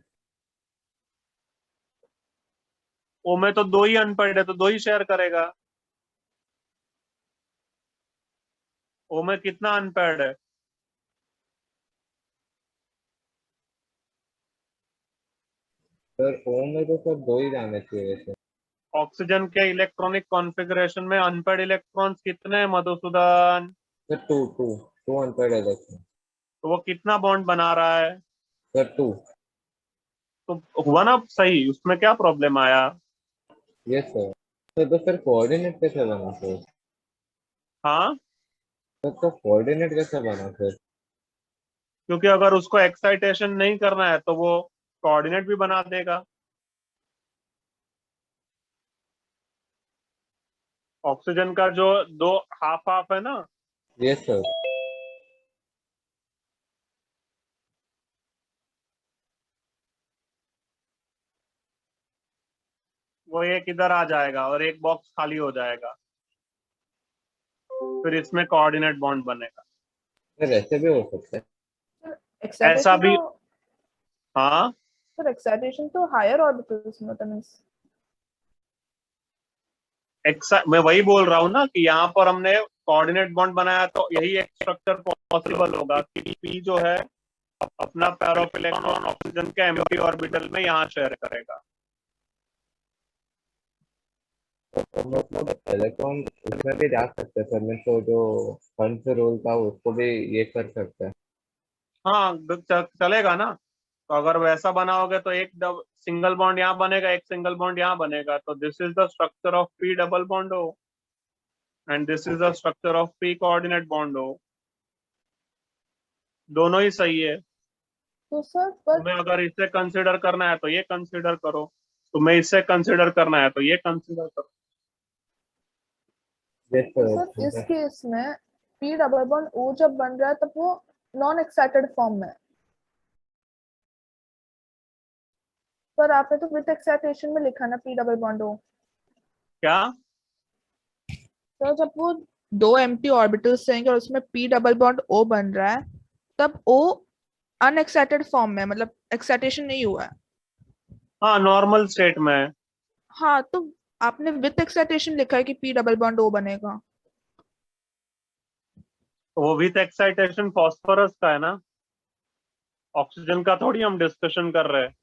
ओ में तो 2 ही अनपेड है, तो 2 ही शेयर करेगा। ओ में कितना अनपेड है? सर ओ में तो सर 2 ही जाने चाहिए वैसे। ऑक्सीजन के इलेक्ट्रॉनिक कॉन्फ़िगरेशन में अनपेड इलेक्ट्रॉन्स कितने हैं Madhusudan? Sir two unpaired electron. तो वो कितना बॉन्ड बना रहा है? सर 2। तो हुआ ना सही, उसमें क्या प्रॉब्लम आया? Yes sir. तो फिर कोऑर्डिनेट कैसे बना फिर? हाँ, तो कोऑर्डिनेट कैसे बना फिर? क्योंकि अगर उसको एक्साइटेशन नहीं करना है तो वो कोऑर्डिनेट भी बना देगा। ऑक्सीजन का जो 2 हाफ हाफ है ना, यस सर। वो एक इधर आ जाएगा और एक बॉक्स खाली हो जाएगा, फिर इसमें कोऑर्डिनेट बॉन्ड बनेगा। सर ऐसे भी हो सकता है। ऐसा एक्साइटेशन भी। तो हाँ, सर एक्साइटेशन तो हायर ऑर्बिटल्स में होता है means मैं वही बोल रहा हूँ ना कि यहाँ पर हमने कोऑर्डिनेट बॉन्ड बनाया, तो यही एक स्ट्रक्चर पॉसिबल होगा कि पी जो है अपना पेयर ऑफ इलेक्ट्रॉन ऑक्सीजन के एम्प्टी ऑर्बिटल में यहाँ शेयर करेगा। तो मतलब इलेक्ट्रॉन उसमें भी जा सकते हैं सर, में तो जो फंड से रोल था उसको भी ये कर सकते हैं। हाँ, चलेगा ना। तो अगर वैसा बनाओगे तो एक सिंगल बॉन्ड यहाँ बनेगा, एक सिंगल बॉन्ड यहाँ बनेगा, तो this is the structure of P double bond हो and this is the structure of P coordinate bond हो। दोनों ही सही है। तो सर पर तुम्हें अगर इसे कंसिडर करना है तो ये कंसिडर करो, तुम्हें इसे कंसिडर करना है तो ये कंसिडर करो। यस तो सर इस सर। केस में पी डबल बॉन्ड ओ जब बन रहा है तब वो नॉन एक्साइटेड फॉर्म में है। पर आपने तो विद एक्साइटेशन में लिखा ना पी डबल बॉन्ड ओ। क्या? तो जब वो 2 एम्प्टी ऑर्बिटल्स रहेंगे और उसमें पी डबल बॉन्ड ओ बन रहा है तब ओ अनएक्साइटेड फॉर्म में, मतलब एक्साइटेशन नहीं हुआ है। हाँ, नॉर्मल स्टेट में है। हाँ, तो आपने विद एक्साइटेशन लिखा है कि पी डबल बॉन्ड ओ बनेगा। तो वो विथ एक्साइटेशन फॉस्फोरस का है ना, ऑक्सीजन का थोड़ी हम डिस्कशन कर रहे हैं।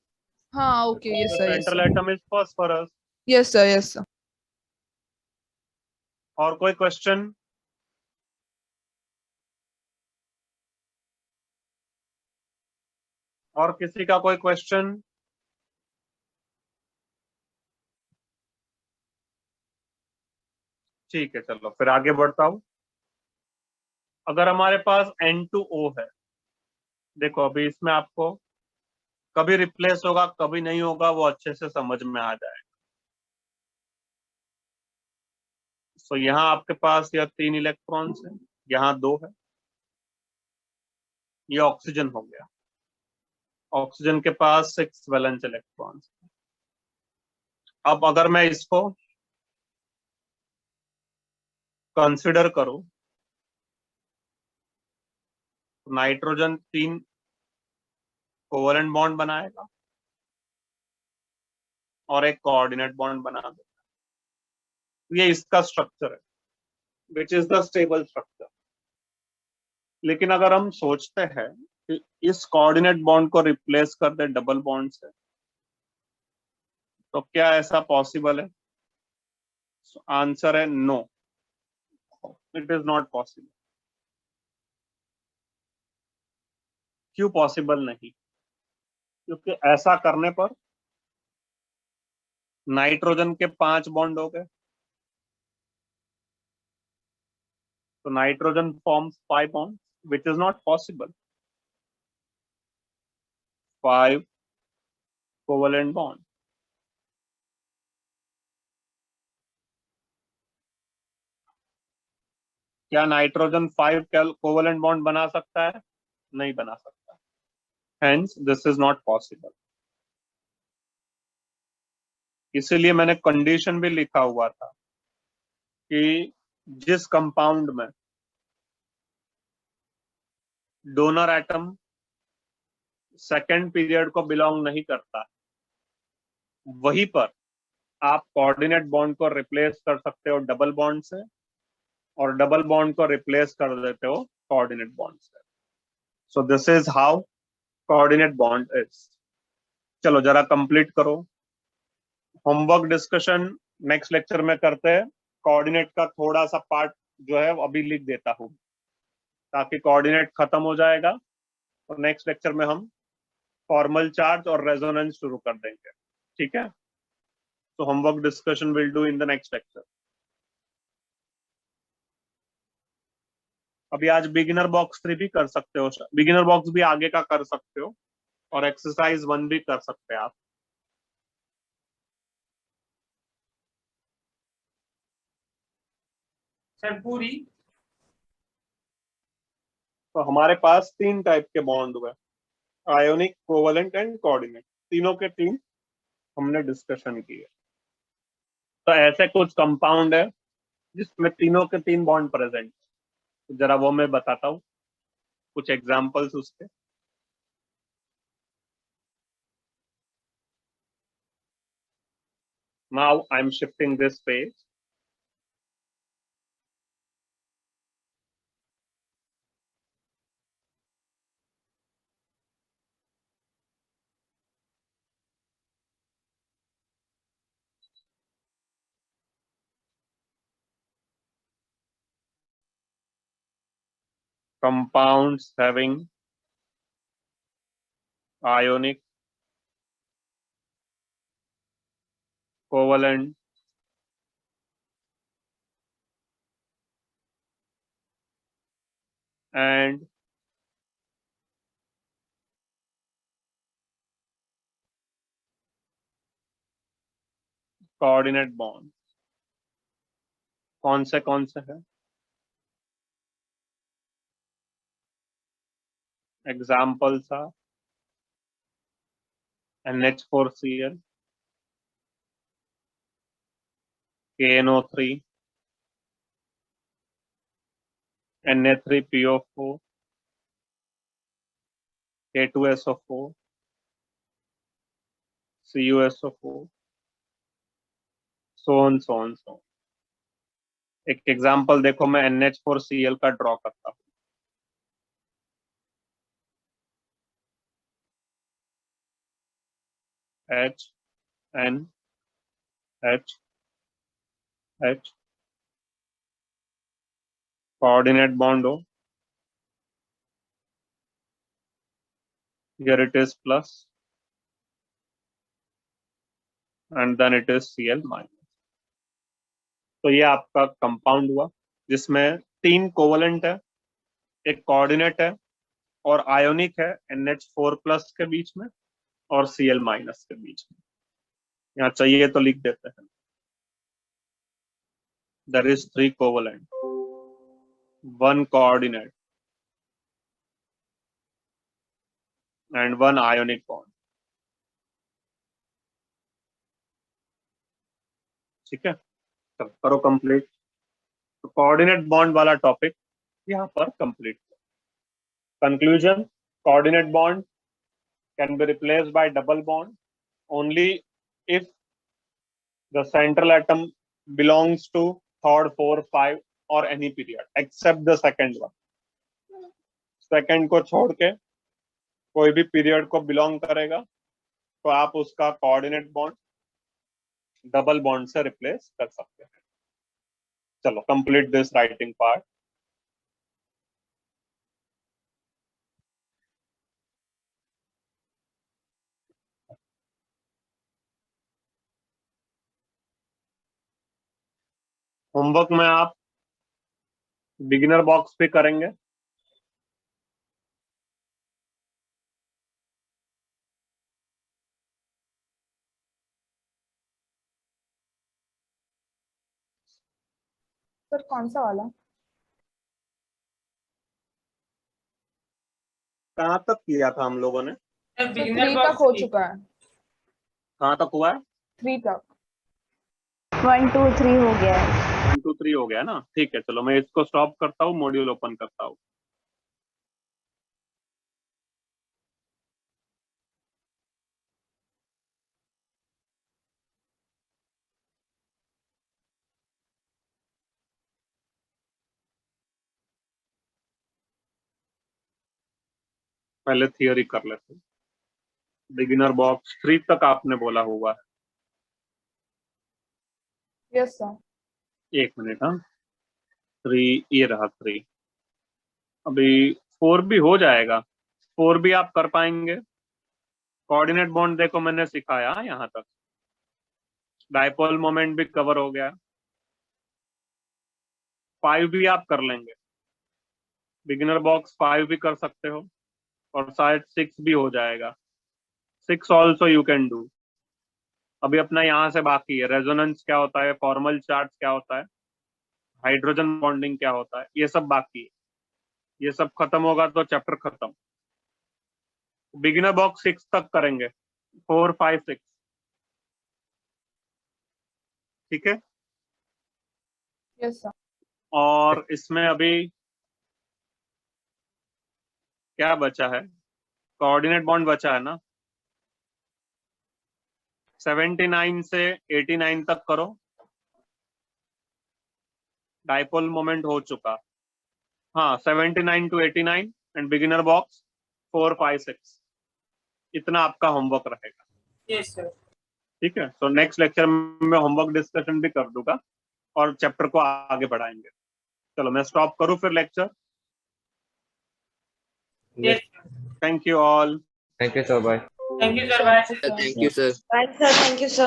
हाँ okay, yes sir, yes central sir, atom is phosphorus. Yes sir, yes sir. और कोई क्वेश्चन? और किसी का कोई क्वेश्चन? ठीक है, चलो फिर आगे बढ़ता हूं। अगर हमारे पास N2O है, देखो अभी इसमें आपको कभी रिप्लेस होगा कभी नहीं होगा, वो अच्छे से समझ में आ जाएगा। तो यहाँ आपके पास यह 3 इलेक्ट्रॉन्स है, यहाँ 2 है, ये ऑक्सीजन हो गया। ऑक्सीजन के पास 6 वैलेंस इलेक्ट्रॉन्स। अब अगर मैं इसको कंसिडर करूं तो नाइट्रोजन 3 कोवलेंट बॉन्ड बनाएगा और एक कोऑर्डिनेट बॉन्ड बना देगा। ये इसका स्ट्रक्चर है, which is the stable structure. लेकिन अगर हम सोचते हैं कि इस कोऑर्डिनेट बॉन्ड को रिप्लेस कर दे डबल बॉन्ड से, तो क्या ऐसा पॉसिबल है? आंसर है no, it is not possible. क्यों पॉसिबल नहीं? क्योंकि ऐसा करने पर नाइट्रोजन के 5 बॉन्ड हो गए, तो nitrogen forms 5 bond, which is not possible. 5 covalent bond. क्या नाइट्रोजन 5 कोवेलेंट बॉन्ड बना सकता है? नहीं बना सकता। Hence this is not possible. इसीलिए मैंने कंडीशन भी लिखा हुआ था कि जिस कंपाउंड में डोनर एटम सेकेंड पीरियड को बिलोंग नहीं करता, वहीं पर आप कोऑर्डिनेट बॉन्ड को रिप्लेस कर सकते हो डबल बॉन्ड से, और डबल बॉन्ड को रिप्लेस कर देते हो कोऑर्डिनेट बॉन्ड से। सो this is how coordinate bond is. चलो जरा कंप्लीट करो। होमवर्क डिस्कशन नेक्स्ट लेक्चर में करते हैं। कोऑर्डिनेट का थोड़ा सा पार्ट जो है अभी लिख देता हूँ, ताकि कोऑर्डिनेट खत्म हो जाएगा और नेक्स्ट लेक्चर में हम फॉर्मल चार्ज और रेजोनेंस शुरू कर देंगे। ठीक है? तो homework discussion will do in the next lecture. अभी आज बिगिनर बॉक्स 3 भी कर सकते हो, बिगिनर बॉक्स भी आगे का कर सकते हो, और एक्सरसाइज 1 भी कर सकते हैं आप। सर पूरी। तो हमारे पास 3 टाइप के बॉन्ड हुए, आयोनिक, कोवेलेंट एंड कोऑर्डिनेट। तीनों के 3 हमने डिस्कशन किए। तो ऐसे कुछ कंपाउंड है जिसमें तीनों के 3 बॉन्ड प्रेजेंट, तो जरा वो मैं बताता हूँ, कुछ एग्जांपल्स उसके। Now I am shifting this page. Compounds having ionic, covalent, and coordinate bond कौन से है? Examples are NH4Cl, KNO3, Na3PO4, K2SO4, CuSO4, so on, so on, so on. एक एग्जाम्पल देखो, मैं NH4Cl का ड्रॉ करता हूँ। H, N, H, H, coordinate bond हो, here it is plus, and then it is Cl minus. तो ये आपका कंपाउंड हुआ जिसमें 3 कोवेलेंट है, एक कोऑर्डिनेट है, और आयोनिक है NH4+ के बीच में और Cl माइनस के बीच में। यहाँ चाहिए तो लिख देते हैं, there is 3 covalent, 1 coordinate and 1 ionic bond। ठीक है, तो करो कंप्लीट। तो कोऑर्डिनेट बॉन्ड वाला टॉपिक यहाँ पर complete. Conclusion, coordinate bond can be replaced by double bond only if the central atom belongs to third, fourth, 5 or any period except the second one. Second को छोड़ के कोई भी period को belong करेगा तो आप उसका कोऑर्डिनेट बॉन्ड डबल बॉन्ड से रिप्लेस कर सकते हैं. चलो complete this writing part. Homework में आप बिगिनर बॉक्स भी करेंगे. सर कौन सा वाला? कहाँ तक किया था हम लोगों ने? सर बिगिनर 3 तक हो चुका है. कहाँ तक हुआ है? 3 तक. 1 2 3 हो गया है. 1 2 3 हो गया ना. ठीक है, चलो मैं इसको स्टॉप करता हूँ, मॉड्यूल ओपन करता हूँ. पहले थियोरी कर लेते हैं. बिगिनर बॉक्स 3 तक आपने बोला हुआ है. Yes sir. एक मिनट. हाँ 3 ये रहा 3. अभी 4 भी हो जाएगा. 4 भी आप कर पाएंगे. कोऑर्डिनेट बॉन्ड देखो मैंने सिखाया यहाँ तक. डायपोल मोमेंट भी कवर हो गया. 5 भी आप कर लेंगे. बिगिनर बॉक्स 5 भी कर सकते हो और शायद 6 भी हो जाएगा. 6 ऑल्सो यू कैन डू. अभी अपना यहाँ से बाकी है रेजोनेंस क्या होता है, फॉर्मल चार्ट क्या होता है, हाइड्रोजन बॉन्डिंग क्या होता है, ये सब बाकी है. ये सब खत्म होगा तो चैप्टर खत्म. बिगिनर बॉक्स 6 तक करेंगे. 4 5 6. ठीक है. Yes sir. और इसमें अभी क्या बचा है? कोऑर्डिनेट बॉन्ड बचा है ना. 79 से 89 तक करो. डायपोल मोमेंट हो चुका. हाँ 79 to 89 एंड बिगिनर बॉक्स 4 5 6. इतना आपका होमवर्क रहेगा. Yes sir. ठीक है. तो नेक्स्ट लेक्चर में मैं होमवर्क डिस्कशन भी कर दूंगा और चैप्टर को आगे बढ़ाएंगे. चलो मैं स्टॉप करूं फिर lecture. Yes. Thank you all. Thank you sir. Bye. Thank you sir. Bye. Thank you, sir. Right, sir. Thank you, sir.